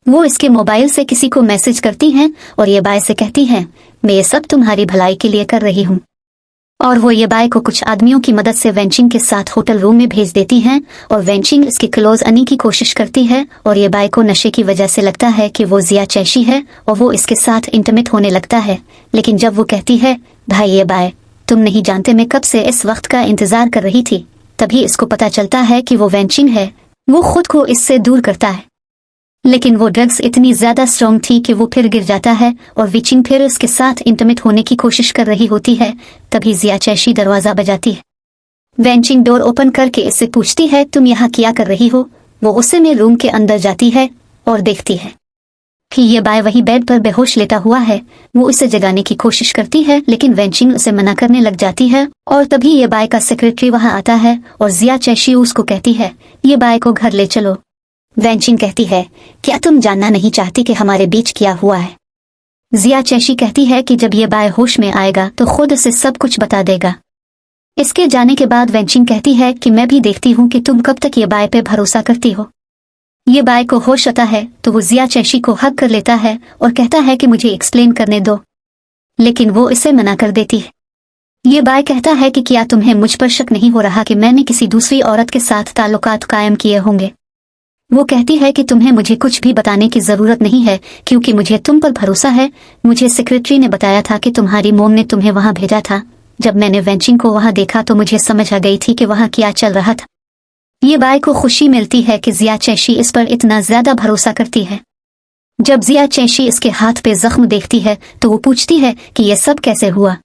वो इसके मोबाइल से किसी को मैसेज करती हैं और ये बाय से कहती हैं मैं ये सब तुम्हारी भलाई के लिए कर रही हूँ। और वो ये बाय को कुछ आदमियों की मदद से वेंचिंग के साथ होटल रूम में भेज देती हैं और वेंचिंग इसके क्लोज आने की कोशिश करती है और ये बाय को नशे की वजह से लगता है कि वो जिया चैशी है और वो इसके साथ इंटीमेट होने लगता है। लेकिन जब वो कहती है, भाई ये बाय, तुम नहीं जानते मैं कब से इस वक्त का इंतजार कर रही थी, तभी इसको पता चलता है कि वो वेंचिंग है। वो खुद को इससे दूर करता है, लेकिन वो ड्रग्स इतनी ज्यादा स्ट्रॉन्ग थी कि वो फिर गिर जाता है और विचिंग फिर उसके साथ इंटीमेट होने की कोशिश कर रही होती है। तभी जिया चैशी दरवाजा बजाती है। वेंचिंग डोर ओपन करके इससे पूछती है, तुम यहाँ क्या कर रही हो? वो उसे में रूम के अंदर जाती है और देखती है कि ये बाय वही बेड पर बेहोश लेटा हुआ है। वो उसे जगाने की कोशिश करती है, लेकिन वेंचिंग उसे मना करने लग जाती है। और तभी ये बाय का सेक्रेटरी वहां आता है और जिया चैशी उसको कहती है, ये बाय को घर ले चलो। वेंचिंग कहती है, क्या तुम जानना नहीं चाहती कि हमारे बीच क्या हुआ है? जिया चैशी कहती है कि जब ये बाय होश में आएगा तो खुद उसे सब कुछ बता देगा। इसके जाने के बाद वेंचिंग कहती है कि मैं भी देखती हूँ कि तुम कब तक ये बाय पे भरोसा करती हो। ये बाय को होश आता है तो वो जिया चैशी को हग कर लेता है और कहता है कि मुझे एक्सप्लेन करने दो, लेकिन वो इसे मना कर देती है। ये बाय कहता है कि क्या तुम्हें मुझ पर शक नहीं हो रहा कि मैंने किसी दूसरी औरत के साथ ताल्लुकात कायम किए होंगे? वो कहती है कि तुम्हें मुझे कुछ भी बताने की जरूरत नहीं है क्योंकि मुझे तुम पर भरोसा है। मुझे सेक्रेटरी ने बताया था कि तुम्हारी मोम ने तुम्हें वहां भेजा था। जब मैंने वेंचिंग को वहां देखा तो मुझे समझ आ गई थी कि वहां क्या चल रहा था। ये बाय को खुशी मिलती है कि जिया चैशी इस पर इतना ज्यादा भरोसा करती है। जब जिया चैशी इसके हाथ पे जख्म देखती है तो वो पूछती है कि यह सब कैसे हुआ।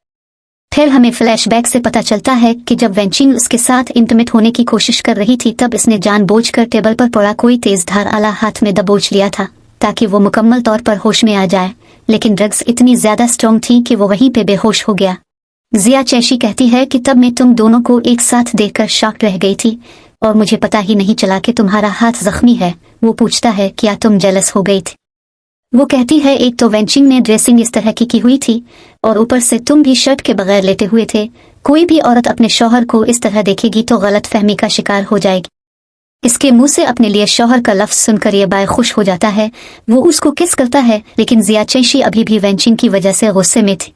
फिर हमें फ्लैशबैक से पता चलता है कि जब वेंचिंग उसके साथ इंटीमेट होने की कोशिश कर रही थी तब इसने जानबूझकर टेबल पर पड़ा कोई तेज धार आला हाथ में दबोच लिया था ताकि वो मुकम्मल तौर पर होश में आ जाए। लेकिन ड्रग्स इतनी ज्यादा स्ट्रॉन्ग थी कि वो वहीं पे बेहोश हो गया। जिया चैशी कहती है कि तब मैं तुम दोनों को एक साथ देखकर शॉक रह गई थी और मुझे पता ही नहीं चला कि तुम्हारा हाथ जख्मी है। वो पूछता है, क्या तुम जेलस हो गई थी? वो कहती है, एक तो वेंचिंग ने ड्रेसिंग इस तरह की हुई थी और ऊपर से तुम भी शर्ट के बगैर लेटे हुए थे। कोई भी औरत अपने शौहर को इस तरह देखेगी तो गलत फहमी का शिकार हो जाएगी। इसके मुंह से अपने लिए शौहर का लफ्ज सुनकर ये बाय खुश हो जाता है। वो उसको किस करता है, लेकिन जिया चैशी अभी भी वेंचिंग की वजह से गुस्से में थी।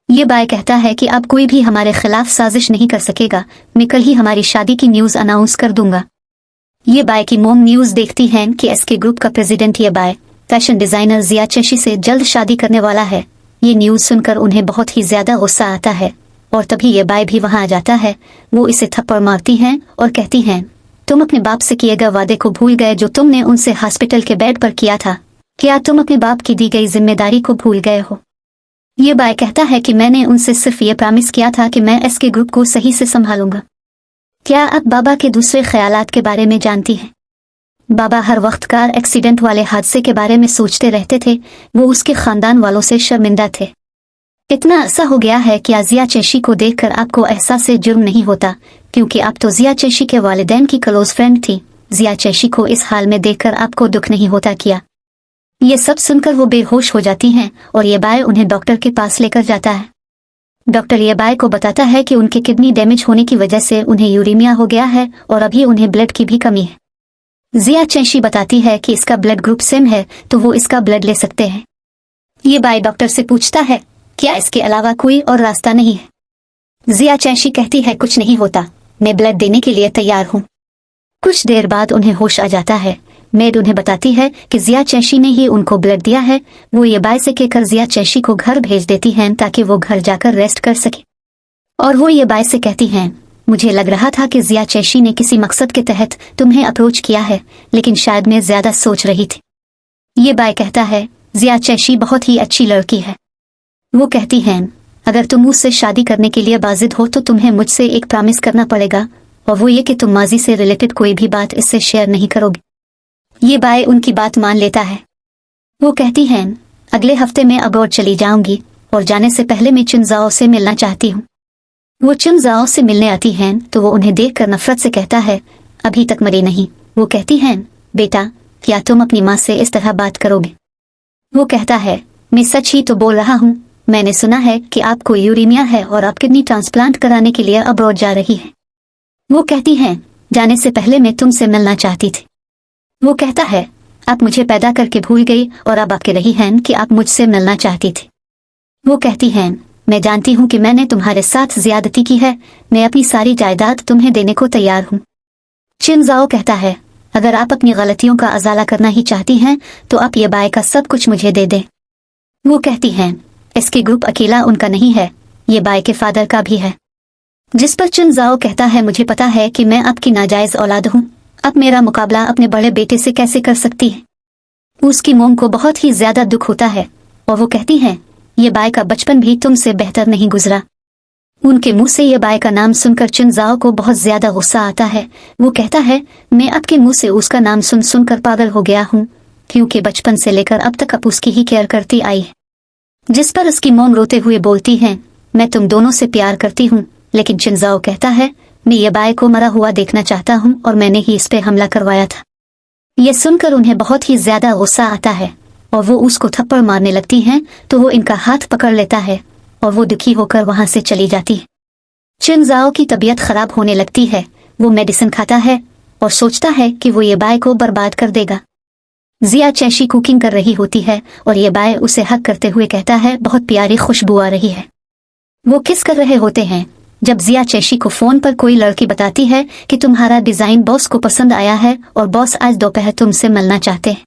ये बाय कहता है कि अब कोई भी हमारे खिलाफ साजिश नहीं कर सकेगा। मैं कल ही हमारी शादी की न्यूज अनाउंस कर दूंगा। ये बाय की मोम न्यूज देखती है कि एसके ग्रुप का प्रेसिडेंट ये बाय फैशन डिजाइनर जिया चैशी से जल्द शादी करने वाला है। ये न्यूज सुनकर उन्हें बहुत ही ज्यादा गुस्सा आता है और तभी ये बाय भी वहां आ जाता है। वो इसे थप्पड़ मारती हैं और कहती हैं, तुम अपने बाप से किए गए वादे को भूल गए जो तुमने उनसे हॉस्पिटल के बेड पर किया था। क्या तुम अपने बाप की दी गई जिम्मेदारी को भूल गए हो? ये बाय कहता है कि मैंने उनसे सिर्फ ये प्रॉमिस किया था कि मैं एसके ग्रुप को सही से संभालूंगा। क्या आप बाबा के दूसरे ख्यालात के बारे में जानती हैं? बाबा हर वक्त कार एक्सीडेंट वाले हादसे के बारे में सोचते रहते थे। वो उसके खानदान वालों से शर्मिंदा थे। इतना अरसा हो गया है कि जिया चैशी को देखकर आपको एहसास जुर्म नहीं होता क्योंकि आप तो जिया चैशी के वालिदैन की क्लोज फ्रेंड थी। जिया चैशी को इस हाल में देखकर आपको दुख नहीं होता क्या? ये सब सुनकर वो बेहोश हो जाती हैं और ये बाय उन्हें डॉक्टर के पास लेकर जाता है। डॉक्टर ये बाय को बताता है कि उनके किडनी डैमेज होने की वजह से उन्हें यूरेमिया हो गया है और अभी उन्हें ब्लड की भी कमी है। जिया चैशी बताती है कि इसका ब्लड ग्रुप सेम है तो वो इसका ब्लड ले सकते हैं। ये बाय डॉक्टर से पूछता है, क्या इसके अलावा कोई और रास्ता नहीं है? जिया चैशी कहती है, कुछ नहीं होता, मैं ब्लड देने के लिए तैयार हूँ। कुछ देर बाद उन्हें होश आ जाता है। मेड उन्हें बताती है कि जिया चैशी ने ही उनको ब्लड दिया है। वो ये बाय से कहकर जिया चैशी को घर भेज देती हैं ताकि वो घर जाकर रेस्ट कर सके। और वो ये बाय से कहती हैं, मुझे लग रहा था कि जिया चैशी ने किसी मकसद के तहत तुम्हें अप्रोच किया है, लेकिन शायद मैं ज्यादा सोच रही थी। ये बाय कहता है, जिया चैशी बहुत ही अच्छी लड़की है। वो कहती हैं, अगर तुम मुझसे शादी करने के लिए बाजिद हो तो तुम्हें मुझसे एक प्रॉमिस करना पड़ेगा और वो ये कि तुम माजी से रिलेटेड कोई भी बात इससे शेयर नहीं करोगे। ये बाय उनकी बात मान लेता है। वो कहती हैं, अगले हफ्ते में अब्रॉड चली जाऊंगी और जाने से पहले मैं चुनजाओ से मिलना चाहती हूँ। वो चुनजाओ से मिलने आती हैं तो वो उन्हें देखकर नफरत से कहता है, अभी तक मरी नहीं। वो कहती हैं, बेटा क्या तुम अपनी माँ से इस तरह बात करोगे? वो कहता है, मैं सच ही तो बोल रहा हूँ। मैंने सुना है कि आपको यूरेमिया है और आप किडनी ट्रांसप्लांट कराने के लिए अब्रॉड जा रही हैं। वो कहती हैं, जाने से पहले मैं तुमसे मिलना चाहती थी। वो कहता है, आप मुझे पैदा करके भूल गई और अब आप कह रही हैं कि आप मुझसे मिलना चाहती थी। वो कहती हैं, मैं जानती हूँ कि मैंने तुम्हारे साथ ज्यादती की है, मैं अपनी सारी जायदाद तुम्हें देने को तैयार हूँ। चिनजाओ कहता है, अगर आप अपनी गलतियों का अजाला करना ही चाहती हैं तो आप ये बाय का सब कुछ मुझे दे दें। वो कहती हैं, इसके ग्रुप अकेला उनका नहीं है, ये बाय के फादर का भी है। जिस पर चिनजाओ कहता है, मुझे पता है कि मैं आपकी नाजायज औलाद हूँ, अब मेरा मुकाबला अपने बड़े बेटे से कैसे कर सकती है। उसकी मोम को बहुत ही ज्यादा दुख होता है और वो कहती हैं, ये बाय का बचपन भी तुमसे बेहतर नहीं गुजरा। उनके मुंह से ये बाय का नाम सुनकर चिनजाओ को बहुत ज्यादा गुस्सा आता है। वो कहता है, मैं आपके मुंह से उसका नाम सुन सुनकर पागल हो गया हूँ, क्योंकि बचपन से लेकर अब तक आप उसकी ही केयर करती आई है। जिस पर उसकी मोम रोते हुए बोलती हैं, मैं तुम दोनों से प्यार करती हूँ, लेकिन चिनजाओ कहता है, मैं ये बाय को मरा हुआ देखना चाहता हूँ और मैंने ही इस पे हमला करवाया था। ये सुनकर उन्हें बहुत ही ज्यादा गुस्सा आता है और वो उसको थप्पड़ मारने लगती हैं, तो वो इनका हाथ पकड़ लेता है और वो दुखी होकर वहां से चली जाती है। चिनजाओ की तबीयत खराब होने लगती है। वो मेडिसिन खाता है और सोचता है कि वो ये बाय को बर्बाद कर देगा। जिया चैशी कुकिंग कर रही होती है और ये बाय उसे हक करते हुए कहता है, बहुत प्यारी खुशबू आ रही है। वो किस कर रहे होते हैं जब जिया चैशी को फोन पर कोई लड़की बताती है कि तुम्हारा डिजाइन बॉस को पसंद आया है और बॉस आज दोपहर तुमसे मिलना चाहते हैं।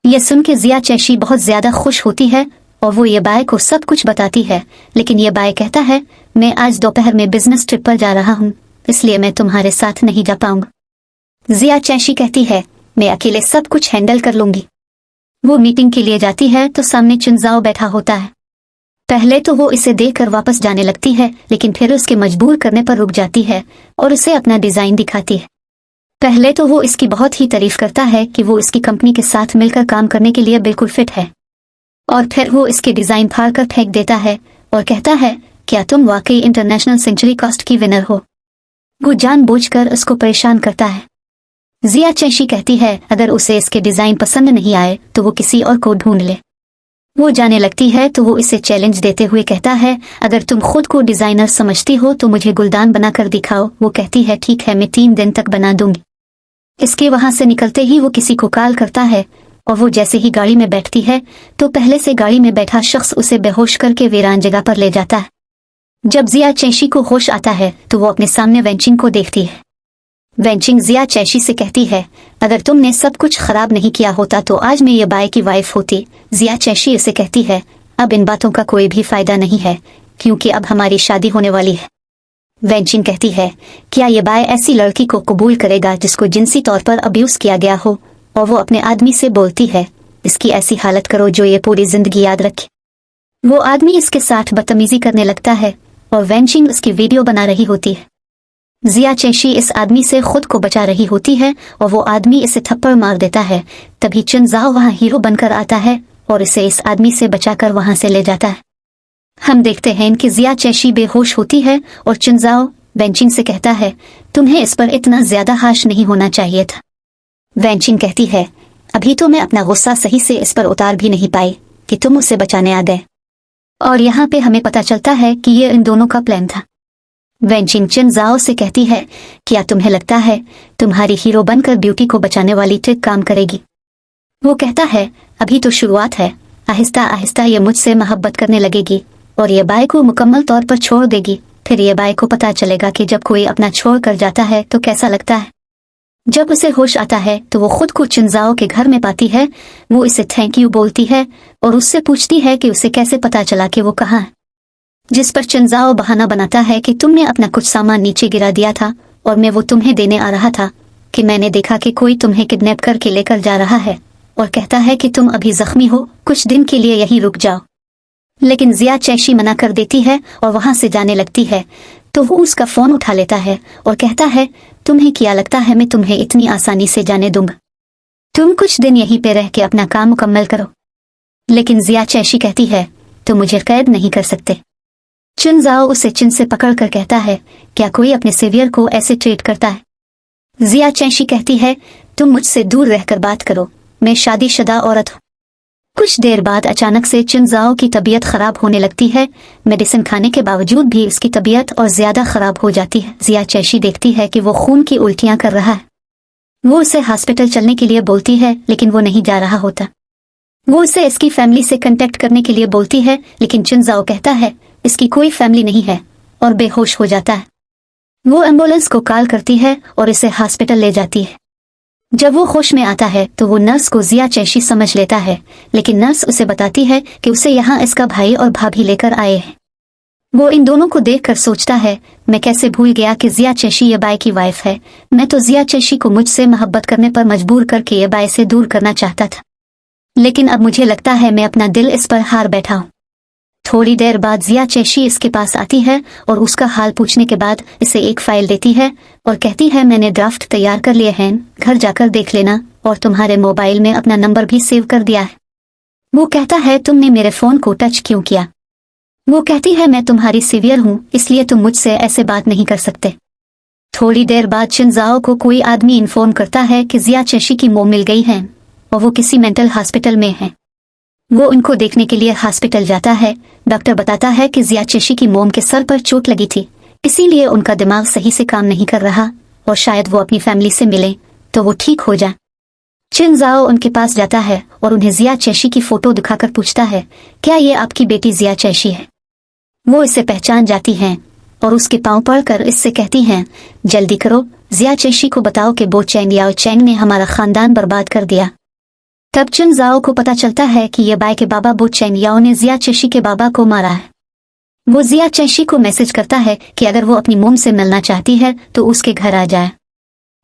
ये सुन के जिया चैशी बहुत ज्यादा खुश होती है और वो ये बाय को सब कुछ बताती है, लेकिन ये बाय कहता है, मैं आज दोपहर में बिजनेस ट्रिप पर जा रहा हूँ, इसलिए मैं तुम्हारे साथ नहीं जा पाऊंगा। जिया चैशी कहती है, मैं अकेले सब कुछ हैंडल कर लूंगी। वो मीटिंग के लिए जाती है तो सामने चिनजाओ बैठा होता है। पहले तो वो इसे देखकर वापस जाने लगती है, लेकिन फिर उसके मजबूर करने पर रुक जाती है और उसे अपना डिजाइन दिखाती है। पहले तो वो इसकी बहुत ही तारीफ करता है कि वो इसकी कंपनी के साथ मिलकर काम करने के लिए बिल्कुल फिट है, और फिर वो इसके डिजाइन फाड़ कर फेंक देता है और कहता है, क्या तुम वाकई इंटरनेशनल सेंचुरी कॉस्ट की विनर हो। वो जानबूझकर उसको परेशान करता है। जिया चैशी कहती है, अगर उसे इसके डिजाइन पसंद नहीं आए तो वो किसी और को ढूंढ ले। वो जाने लगती है तो वो इसे चैलेंज देते हुए कहता है, अगर तुम खुद को डिजाइनर समझती हो तो मुझे गुलदान बनाकर दिखाओ। वो कहती है, ठीक है, मैं 3 दिन तक बना दूंगी। इसके वहां से निकलते ही वो किसी को कॉल करता है और वो जैसे ही गाड़ी में बैठती है तो पहले से गाड़ी में बैठा शख्स उसे बेहोश करके वीरान जगह पर ले जाता है। जब जिया चैशी को होश आता है तो वो अपने सामने वेंचिंग को देखती है। वेंचिंग जिया चैशी से कहती है, अगर तुमने सब कुछ खराब नहीं किया होता तो आज मैं ये बाय की वाइफ होती। जिया चैशी उसे कहती है, अब इन बातों का कोई भी फायदा नहीं है, क्योंकि अब हमारी शादी होने वाली है। वेंचिंग कहती है, क्या ये बाय ऐसी लड़की को कबूल करेगा जिसको जिनसी तौर पर अब्यूज किया गया हो। और वो अपने आदमी से बोलती है, इसकी ऐसी हालत करो जो ये पूरी जिंदगी याद रखे। वो आदमी इसके साथ बदतमीजी करने लगता है और वेंचिंग उसकी वीडियो बना रही होती है। जिया चैशी इस आदमी से खुद को बचा रही होती है और वो आदमी इसे थप्पड़ मार देता है। तभी चिनजाओ वहां हीरो बनकर आता है और इसे इस आदमी से बचाकर वहां से ले जाता है। हम देखते हैं कि जिया चैशी बेहोश होती है और चिनजाओ वेंचिंग से कहता है, तुम्हें इस पर इतना ज्यादा हाश नहीं होना चाहिए था। वेंचिंग कहती है, अभी तो मैं अपना गुस्सा सही से इस पर उतार भी नहीं पाई कि तुम उसे बचाने आ गए। और यहाँ पे हमें पता चलता है कि ये इन दोनों का प्लान था। वेंचिंग चिनजाओ से कहती है, क्या तुम्हें लगता है तुम्हारी हीरो बनकर ब्यूटी को बचाने वाली ट्रिक काम करेगी। वो कहता है, अभी तो शुरुआत है, आहिस्ता आहिस्ता ये मुझसे मोहब्बत करने लगेगी और ये बाय को मुकम्मल तौर पर छोड़ देगी। फिर ये बाय को पता चलेगा कि जब कोई अपना छोड़ कर जाता है तो कैसा लगता है। जब उसे होश आता है तो वो खुद को चिनजाओ के घर में पाती है। वो इसे थैंक यू बोलती है और उससे पूछती है कि उसे कैसे पता चला कि वो कहाँ है। जिस पर चिनजाओ बहाना बनाता है कि तुमने अपना कुछ सामान नीचे गिरा दिया था और मैं वो तुम्हें देने आ रहा था कि मैंने देखा कि कोई तुम्हें किडनैप करके लेकर जा रहा है, और कहता है कि तुम अभी जख्मी हो, कुछ दिन के लिए यहीं रुक जाओ। लेकिन जिया चैशी मना कर देती है और वहां से जाने लगती है। तो वो उसका फोन उठा लेता है और कहता है, तुम्हें क्या लगता है मैं तुम्हें इतनी आसानी से जाने दूंगा। तुम कुछ दिन यहीं पे रह के अपना काम मुकम्मल करो। लेकिन जिया चैशी कहती है, तुम मुझे कैद नहीं कर सकते। चिनजाओ उसे चिन से पकड़कर कहता है, क्या कोई अपने सेवियर को ऐसे ट्रीट करता है। जिया चैशी कहती है, तुम मुझसे दूर रहकर बात करो, मैं शादीशुदा औरत हूँ। कुछ देर बाद अचानक से चिनजाओ की तबीयत खराब होने लगती है। मेडिसिन खाने के बावजूद भी उसकी तबीयत और ज्यादा खराब हो जाती है। जिया चैशी देखती है कि वो खून की उल्टियां कर रहा है। वो उसे हॉस्पिटल चलने के लिए बोलती है, लेकिन वो नहीं जा रहा होता। वो उसे इसकी फैमिली से कांटेक्ट करने के लिए बोलती है, लेकिन चिनजाओ कहता है, इसकी कोई फैमिली नहीं है और बेहोश हो जाता है। वो एम्बुलेंस को कॉल करती है और इसे हॉस्पिटल ले जाती है। जब वो होश में आता है तो वो नर्स को जिया चैशी समझ लेता है, लेकिन नर्स उसे बताती है कि उसे यहाँ इसका भाई और भाभी लेकर आए हैं। वो इन दोनों को देखकर सोचता है, मैं कैसे भूल गया कि जिया चैशी ये बाई की वाइफ है। मैं तो जिया चैशी को मुझसे मोहब्बत करने पर मजबूर करके ये बाई से दूर करना चाहता था, लेकिन अब मुझे लगता है मैं अपना दिल इस पर हार बैठा हूँ। थोड़ी देर बाद जिया चैशी इसके पास आती है और उसका हाल पूछने के बाद इसे एक फाइल देती है और कहती है, मैंने ड्राफ्ट तैयार कर लिए हैं, घर जाकर देख लेना, और तुम्हारे मोबाइल में अपना नंबर भी सेव कर दिया है। वो कहता है, तुमने मेरे फोन को टच क्यों किया? वो कहती है, मैं तुम्हारी सीवियर हूँ, इसलिए तुम मुझसे ऐसे बात नहीं कर सकते। थोड़ी देर बाद चिनजाओ को कोई आदमी इन्फॉर्म करता है कि जिया चैशी की मोम मिल गई है और वो किसी मेंटल हॉस्पिटल में है। वो उनको देखने के लिए हॉस्पिटल जाता है। डॉक्टर बताता है कि जिया चैशी की मोम के सर पर चोट लगी थी, इसीलिए उनका दिमाग सही से काम नहीं कर रहा और शायद वो अपनी फैमिली से मिले तो वो ठीक हो जाए। चिनजाओ उनके पास जाता है और उन्हें जिया चैशी की फोटो दिखाकर पूछता है, क्या ये आपकी बेटी जिया चैशी है? वो इसे पहचान जाती हैं और उसके पांव पड़कर इससे कहती हैं, जल्दी करो, जिया चैशी को बताओ कि बो चैंग याओ चैंग ने हमारा खानदान बर्बाद कर दिया। तब चिनजाओ को पता चलता है कि ये बाई के बाबा बो चैंग याओ ने जिया चैशी के बाबा को मारा है। वो जिया चैशी को मैसेज करता है कि अगर वो अपनी मोम से मिलना चाहती है तो उसके घर आ जाए।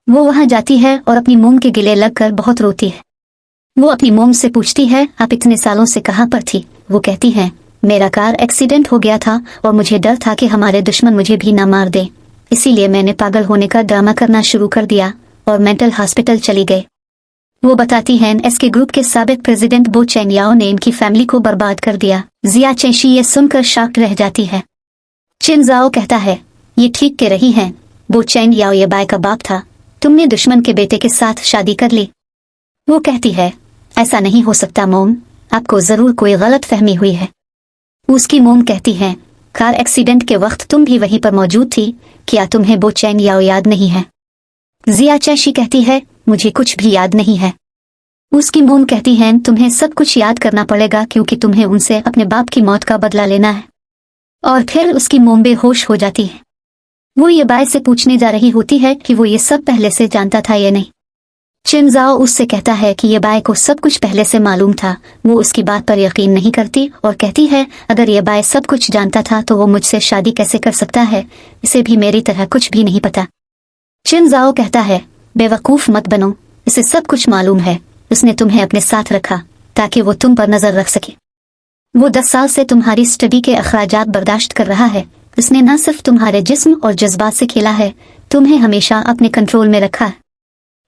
वो वहां जाती है और अपनी मोम के गिले लगकर बहुत रोती है। वो अपनी मोम से पूछती है, आप इतने सालों से कहाँ पर थी? वो कहती है, मेरा कार एक्सीडेंट हो गया था और मुझे डर था कि हमारे दुश्मन मुझे भी न मार दे, इसीलिए मैंने पागल होने का ड्रामा करना शुरू कर दिया और मेंटल हॉस्पिटल चली गई। वो बताती हैं, एसके ग्रुप के साबिक प्रेसिडेंट बो चैंग याओ ने इनकी फैमिली को बर्बाद कर दिया। जिया चैशी ये सुनकर शॉक्ड रह जाती है। चिनजाओ कहता है, ये ठीक कह रही हैं, बो चैंग याओ ये बाई का बाप था, तुमने दुश्मन के बेटे के साथ शादी कर ली। वो कहती है, ऐसा नहीं हो सकता मोम, आपको जरूर कोई गलत फहमी हुई है। उसकी मोम कहती है, कार एक्सीडेंट के वक्त तुम भी वहीं पर मौजूद थी, क्या तुम्हें बो चैंग याओ याद नहीं है? जिया चैशी कहती है, मुझे कुछ भी याद नहीं है। उसकी मोम कहती है, तुम्हें सब कुछ याद करना पड़ेगा क्योंकि तुम्हें उनसे अपने बाप की मौत का बदला लेना है। और फिर उसकी मोम बेहोश हो जाती है। वो ये बाई से पूछने जा रही होती है कि वो ये सब पहले से जानता था या नहीं। चिनजाओ उससे कहता है कि ये बाई को सब कुछ पहले से मालूम था। वो उसकी बात पर यकीन नहीं करती और कहती है, अगर ये बाई सब कुछ जानता था तो वो मुझसे शादी कैसे कर सकता है? इसे भी मेरी तरह कुछ भी नहीं पता। चिनजाओ कहता है, बेवकूफ मत बनो, इसे सब कुछ मालूम है। उसने तुम्हें अपने साथ रखा ताकि वो तुम पर नजर रख सके। वो 10 साल से तुम्हारी स्टडी के अखराजात बर्दाश्त कर रहा है। उसने न सिर्फ तुम्हारे जिस्म और जज्बात से खेला है, तुम्हें हमेशा अपने कंट्रोल में रखा है।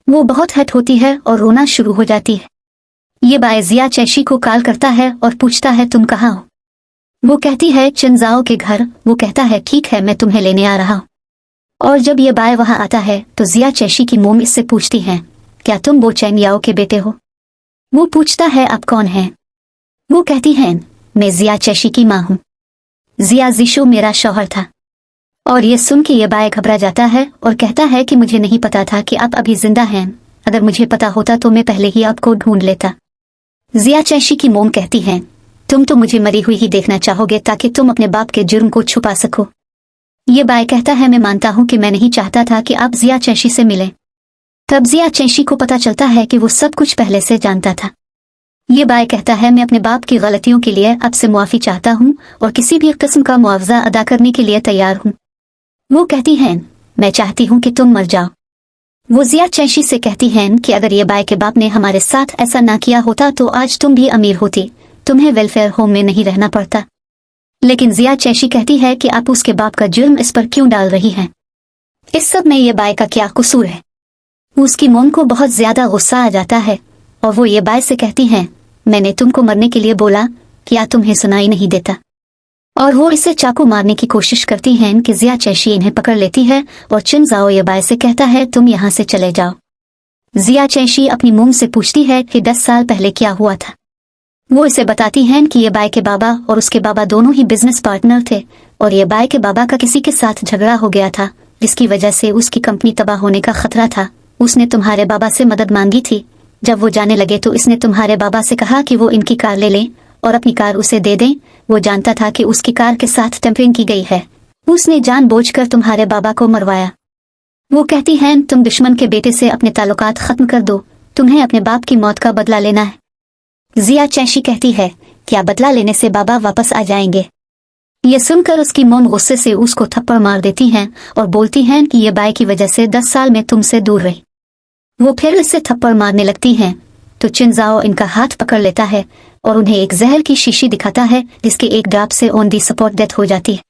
वो बहुत हट होती है और रोना शुरू हो जाती है। ये बाई जिया चैशी को कॉल करता है और पूछता है, तुम कहाँ हो? वो कहती है, चिनजाओ के घर। वो कहता है, ठीक है, मैं तुम्हें लेने आ रहा हूँ। और जब ये बाई वहां आता है तो जिया चैशी की मोम इससे पूछती है, क्या तुम बो चैंग याओ के बेटे हो? वो पूछता है, आप कौन हैं? वो कहती है, मैं जिया चैशी की माँ हूँ। जिया जिशो मेरा शौहर था। और ये सुन के ये बाई घबरा जाता है और कहता है कि मुझे नहीं पता था कि आप अभी जिंदा हैं। अगर मुझे पता होता तो मैं पहले ही आपको ढूंढ लेता। जिया चैशी की मोम कहती है, तुम तो मुझे मरी हुई ही देखना चाहोगे ताकि तुम अपने बाप के जुर्म को छुपा सको। ये बाई कहता है, मैं मानता हूँ कि मैं नहीं चाहता था कि आप जिया चैशी से मिलें। तब जिया चैशी को पता चलता है कि वो सब कुछ पहले से जानता था। ये बाई कहता है, मैं अपने बाप की गलतियों के लिए आपसे मुआफी चाहता हूँ और किसी भी किस्म का मुआवजा अदा करने के लिए तैयार हूँ। वो कहती हैं, मैं चाहती हूँ कि तुम मर जाओ। वो जिया चैशी से कहती हैं कि अगर ये बाई के बाप ने हमारे साथ ऐसा ना किया होता तो आज तुम भी अमीर होती, तुम्हें वेलफेयर होम में नहीं रहना पड़ता। लेकिन जिया चैशी कहती है कि आप उसके बाप का जुर्म इस पर क्यों डाल रही हैं? इस सब में ये बाई का क्या कसूर है? उसकी मोम को बहुत ज्यादा गुस्सा आ जाता है और वो ये बाई से कहती हैं, मैंने तुमको मरने के लिए बोला, क्या तुम्हें सुनाई नहीं देता? और वो इसे चाकू मारने की कोशिश करती हैं कि जिया चैशी इन्हें पकड़ लेती है और चिनजाओ ये बाई से कहता है, तुम यहाँ से चले जाओ। जिया चैशी अपनी मोम से पूछती है कि 10 साल पहले क्या हुआ था। वो इसे बताती हैं कि ये बाई के बाबा और उसके बाबा दोनों ही बिजनेस पार्टनर थे और ये बाई के बाबा का किसी के साथ झगड़ा हो गया था जिसकी वजह से उसकी कंपनी तबाह होने का खतरा था। उसने तुम्हारे बाबा से मदद मांगी थी। जब वो जाने लगे तो इसने तुम्हारे बाबा से कहा कि वो इनकी कार ले लें और अपनी कार उसे दे दें। वो जानता था कि उसकी कार के साथ टेम्परिंग की गई है। उसने जानबूझकर तुम्हारे बाबा को मरवाया। वो कहती हैं तुम दुश्मन के बेटे से अपने ताल्लुकात खत्म कर दो, तुम्हें अपने बाप की मौत का बदला लेना है। जिया चैशी कहती है क्या बदला लेने से बाबा वापस आ जाएंगे? ये सुनकर उसकी मोम गुस्से से उसको थप्पड़ मार देती हैं और बोलती हैं कि ये बाई की वजह से 10 साल में तुमसे दूर रही। वो फिर उससे थप्पड़ मारने लगती हैं तो चिनजाओ इनका हाथ पकड़ लेता है और उन्हें एक जहर की शीशी दिखाता है जिसके एक ड्रॉप से ऑन दी स्पॉट डेथ हो जाती है।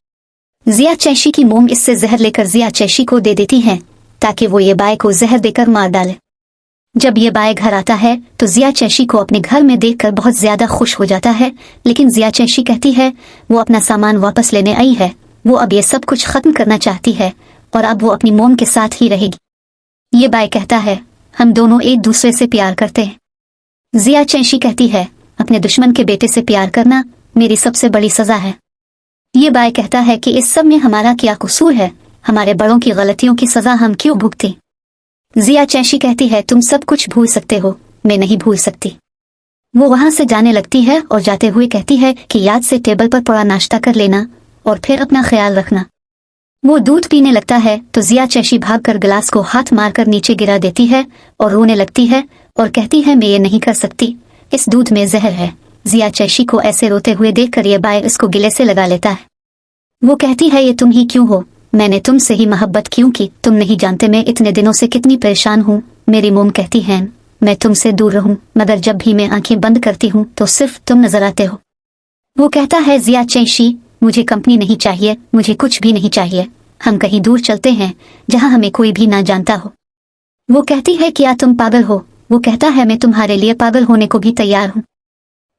जिया चैशी की मोम इससे जहर लेकर जिया चैशी को दे देती हैं ताकि वो ये बाई को जहर देकर मार डाले। जब ये बाई घर आता है तो जिया चैशी को अपने घर में देखकर बहुत ज्यादा खुश हो जाता है, लेकिन जिया चैशी कहती है वो अपना सामान वापस लेने आई है, वो अब ये सब कुछ खत्म करना चाहती है और अब वो अपनी मोम के साथ ही रहेगी। ये बाई कहता है हम दोनों एक दूसरे से प्यार करते हैं। जिया चैशी कहती है अपने दुश्मन के बेटे से प्यार करना मेरी सबसे बड़ी सजा है। ये बाई कहता है कि इस सब में हमारा क्या कसूर है, हमारे बड़ों की गलतियों की सजा हम क्यों भुगते? जिया चैशी कहती है तुम सब कुछ भूल सकते हो, मैं नहीं भूल सकती। वो वहां से जाने लगती है और जाते हुए कहती है कि याद से टेबल पर पड़ा नाश्ता कर लेना और फिर अपना ख्याल रखना। वो दूध पीने लगता है तो जिया चैशी भागकर गिलास को हाथ मारकर नीचे गिरा देती है और रोने लगती है और कहती है मैं ये नहीं कर सकती, इस दूध में जहर है। जिया चैशी को ऐसे रोते हुए देखकर ये बाई इसको गिले से लगा लेता है। वो कहती है ये तुम ही क्यों हो, मैंने तुमसे ही मोहब्बत क्यों की, तुम नहीं जानते मैं इतने दिनों से कितनी परेशान हूँ। मेरी मोम कहती है मैं तुमसे दूर रहूं, मगर जब भी मैं आंखें बंद करती हूँ तो सिर्फ तुम नजर आते हो। वो कहता है जिया चैशी मुझे कंपनी नहीं चाहिए, मुझे कुछ भी नहीं चाहिए, हम कहीं दूर चलते हैं जहाँ हमें कोई भी ना जानता हो। वो कहती है क्या तुम पागल हो? वो कहता है मैं तुम्हारे लिए पागल होने को भी तैयार हूँ।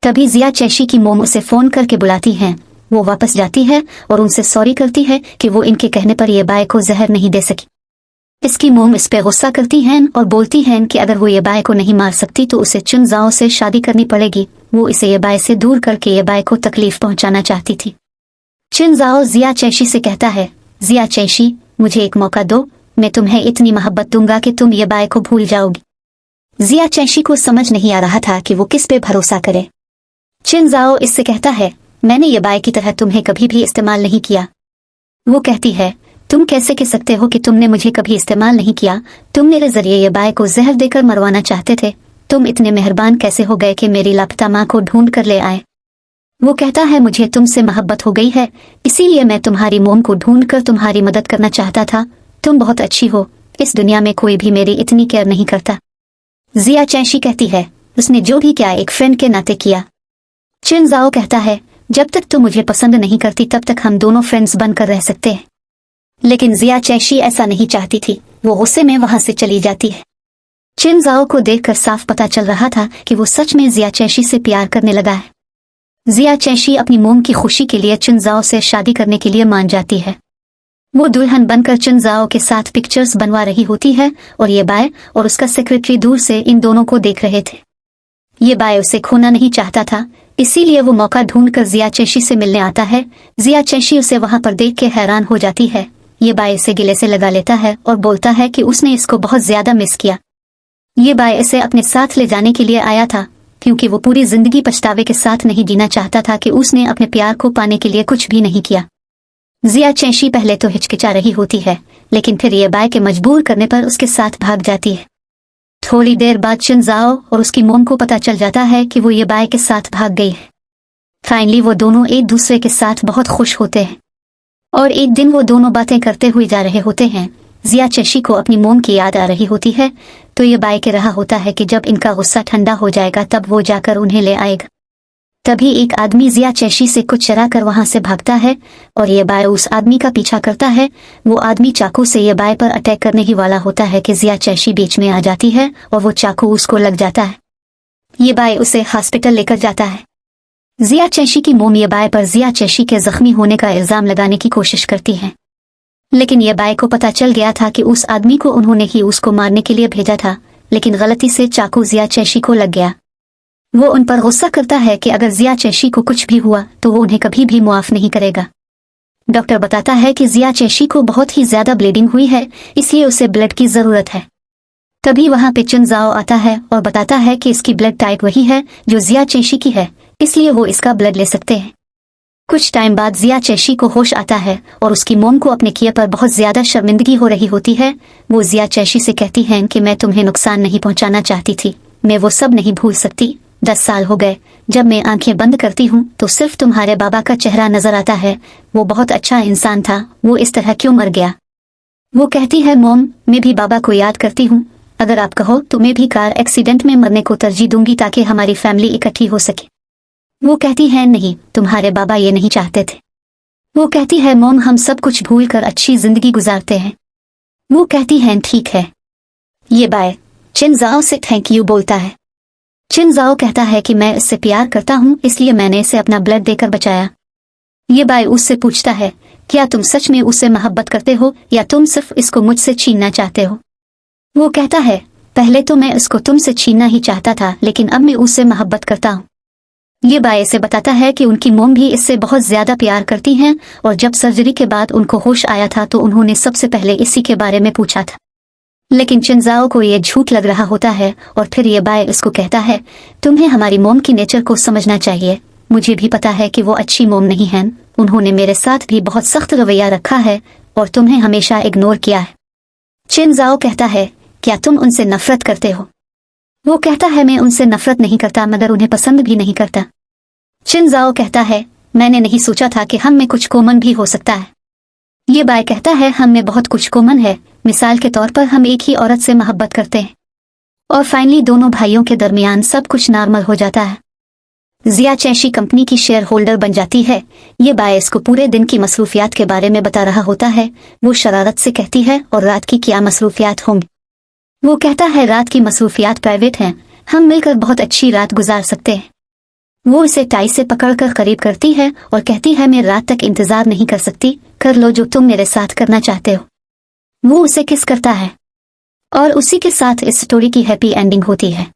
तभी जिया चैशी की मोम उसे फोन करके बुलाती है। वो वापस जाती है और उनसे सॉरी करती है कि वो इनके कहने पर ये बाई को जहर नहीं दे सकी। इसकी मोम इस पे गुस्सा करती हैं और बोलती हैं कि अगर वो ये बाई को नहीं मार सकती तो उसे चिनजाओ से शादी करनी पड़ेगी। वो इसे ये बाई से दूर करके ये बाई को तकलीफ पहुंचाना चाहती थी। चिनजाओ जिया चैशी से कहता है जिया चैशी मुझे एक मौका दो, मैं तुम्हें इतनी मोहब्बत दूंगा कि तुम ये बाई को भूल जाओगी। जिया चैशी को समझ नहीं आ रहा था कि वो किस पे भरोसा करे। चिनजाओ इससे कहता है मैंने ये बाई की तरह तुम्हें कभी भी इस्तेमाल नहीं किया। वो कहती है तुम कैसे कह सकते हो कि तुमने मुझे कभी इस्तेमाल नहीं किया, तुम मेरे जरिए ये बाई को जहर देकर मरवाना चाहते थे। तुम इतने मेहरबान कैसे हो गए कि मेरी लापता माँ को ढूंढ कर ले आए। वो कहता है मुझे तुमसे मोहब्बत हो गई है, इसीलिए मैं तुम्हारी मोम को ढूंढ कर तुम्हारी मदद करना चाहता था। तुम बहुत अच्छी हो, इस दुनिया में कोई भी मेरी इतनी केयर नहीं करता। जिया चैशी कहती है उसने जो भी किया एक फ्रेंड के नाते किया। चिनजाओ कहता है जब तक तुम मुझे पसंद नहीं करती तब तक हम दोनों फ्रेंड्स बनकर रह सकते हैं। लेकिन जिया चैशी ऐसा नहीं चाहती थी, वो गुस्से में वहां से चली जाती है। चिनजाओ को देखकर साफ पता चल रहा था कि वो सच में जिया चैशी से प्यार करने लगा है। जिया चैशी अपनी मोम की खुशी के लिए चिनजाओ से शादी करने के लिए मान जाती है। वो दुल्हन बनकर चिनजाओ के साथ पिक्चर्स बनवा रही होती है और ये बाय और उसका सेक्रेटरी दूर से इन दोनों को देख रहे थे। ये बाय उसे खोना नहीं चाहता था, इसीलिए वो मौका ढूंढकर जिया चैशी से मिलने आता है। जिया चैशी उसे वहां पर देख के हैरान हो जाती है। ये बाय इसे गिले से लगा लेता है और बोलता है कि उसने इसको बहुत ज्यादा मिस किया। ये बाय इसे अपने साथ ले जाने के लिए आया था क्योंकि वो पूरी जिंदगी पछतावे के साथ नहीं जीना चाहता था कि उसने अपने प्यार को पाने के लिए कुछ भी नहीं किया। जिया चैशी पहले तो हिचकिचा रही होती है, लेकिन फिर ये बाय के मजबूर करने पर उसके साथ भाग जाती है। थोड़ी देर बाद चिनजाओ और उसकी मोम को पता चल जाता है कि वो ये बाय के साथ भाग गई है। फाइनली वो दोनों एक दूसरे के साथ बहुत खुश होते हैं और एक दिन वो दोनों बातें करते हुए जा रहे होते हैं। जिया चैशी को अपनी मोम की याद आ रही होती है तो ये बाय कह रहा होता है कि जब इनका गुस्सा ठंडा हो जाएगा तब वो जाकर उन्हें ले आएगा। तभी एक आदमी जिया चैशी से कुछ चरा कर वहां से भागता है और ये बाय उस आदमी का पीछा करता है। वो आदमी चाकू से ये बाय पर अटैक करने ही वाला होता है कि जिया चैशी बीच में आ जाती है और वो चाकू उसको लग जाता है। ये बाय उसे हॉस्पिटल लेकर जाता है। जिया चैशी की मोम ये बाय पर जिया चैशी के जख्मी होने का इल्जाम लगाने की कोशिश करती है, लेकिन ये बाय को पता चल गया था कि उस आदमी को उन्होंने ही उसको मारने के लिए भेजा था, लेकिन गलती से चाकू जिया चैशी को लग गया। वो उन पर गुस्सा करता है कि अगर जिया चैशी को कुछ भी हुआ तो वो उन्हें कभी भी मुआफ नहीं करेगा। डॉक्टर बताता है कि जिया चैशी को बहुत ही ज्यादा ब्लीडिंग हुई है, इसलिए उसे ब्लड की जरूरत है। तभी वहां पे चिनजाओ आता है और बताता है कि इसकी ब्लड टाइप वही है जो जिया चैशी की है, इसलिए वो इसका ब्लड ले सकते हैं। कुछ टाइम बाद जिया चैशी को होश आता है और उसकी मोम को अपने किए पर बहुत ज्यादा शर्मिंदगी हो रही होती है। वो जिया चैशी से कहती हैं कि मैं तुम्हें नुकसान नहीं पहुंचाना चाहती थी, मैं वो सब नहीं भूल सकती। 10 साल हो गए, जब मैं आंखें बंद करती हूँ तो सिर्फ तुम्हारे बाबा का चेहरा नजर आता है। वो बहुत अच्छा इंसान था, वो इस तरह क्यों मर गया? वो कहती है मोम, मैं भी बाबा को याद करती हूँ। अगर आप कहो तो मैं भी कार एक्सीडेंट में मरने को तरजीह दूंगी ताकि हमारी फैमिली इकट्ठी हो सके। वो कहती है नहीं, तुम्हारे बाबा ये नहीं चाहते थे। वो कहती है मोम, हम सब कुछ भूल कर अच्छी जिंदगी गुजारते हैं। वो कहती है ठीक है। ये बाय चिनजाओ से थैंक यू बोलता है। चिनजाओ कहता है कि मैं इससे प्यार करता हूँ, इसलिए मैंने इसे अपना ब्लड देकर बचाया। ये बाय उससे पूछता है, क्या तुम सच में उससे मोहब्बत करते हो या तुम सिर्फ इसको मुझसे छीनना चाहते हो? वो कहता है, पहले तो मैं इसको तुमसे छीनना ही चाहता था, लेकिन अब मैं उससे मोहब्बत करता हूँ। ये बाय से बताता है कि उनकी मोम भी इससे बहुत ज्यादा प्यार करती हैं और जब सर्जरी के बाद उनको होश आया था तो उन्होंने सबसे पहले इसी के बारे में पूछा था। लेकिन चिनजाओ को ये झूठ लग रहा होता है और फिर ये बाय इसको कहता है, तुम्हें हमारी मोम की नेचर को समझना चाहिए। मुझे भी पता है कि वो अच्छी मोम नहीं है, उन्होंने मेरे साथ भी बहुत सख्त रवैया रखा है और तुम्हें हमेशा इग्नोर किया है। चिनजाओ कहता है, क्या तुम उनसे नफरत करते हो? वो कहता है, मैं उनसे नफरत नहीं करता मगर उन्हें पसंद भी नहीं करता। चिनजाओ कहता है, मैंने नहीं सोचा था कि हम में कुछ कॉमन भी हो सकता है। ये बाय कहता है, हम में बहुत कुछ कॉमन है। मिसाल के तौर पर हम एक ही औरत से मोहब्बत करते हैं और फाइनली दोनों भाइयों के दरमियान सब कुछ नॉर्मल हो जाता है। जिया चैशी कंपनी की शेयर होल्डर बन जाती है। ये बाय इसको पूरे दिन की मसरूफियात के बारे में बता रहा होता है। वो शरारत से कहती है, और रात की क्या मसरूफियात होंगी? वो कहता है, रात की मसरूफियात प्राइवेट हैं, हम मिलकर बहुत अच्छी रात गुजार सकते हैं। वो इसे टाई से पकड़कर करीब करती है और कहती है, मैं रात तक इंतजार नहीं कर सकती, कर लो जो तुम मेरे साथ करना चाहते हो। वो उसे किस करता है और उसी के साथ इस स्टोरी की हैप्पी एंडिंग होती है।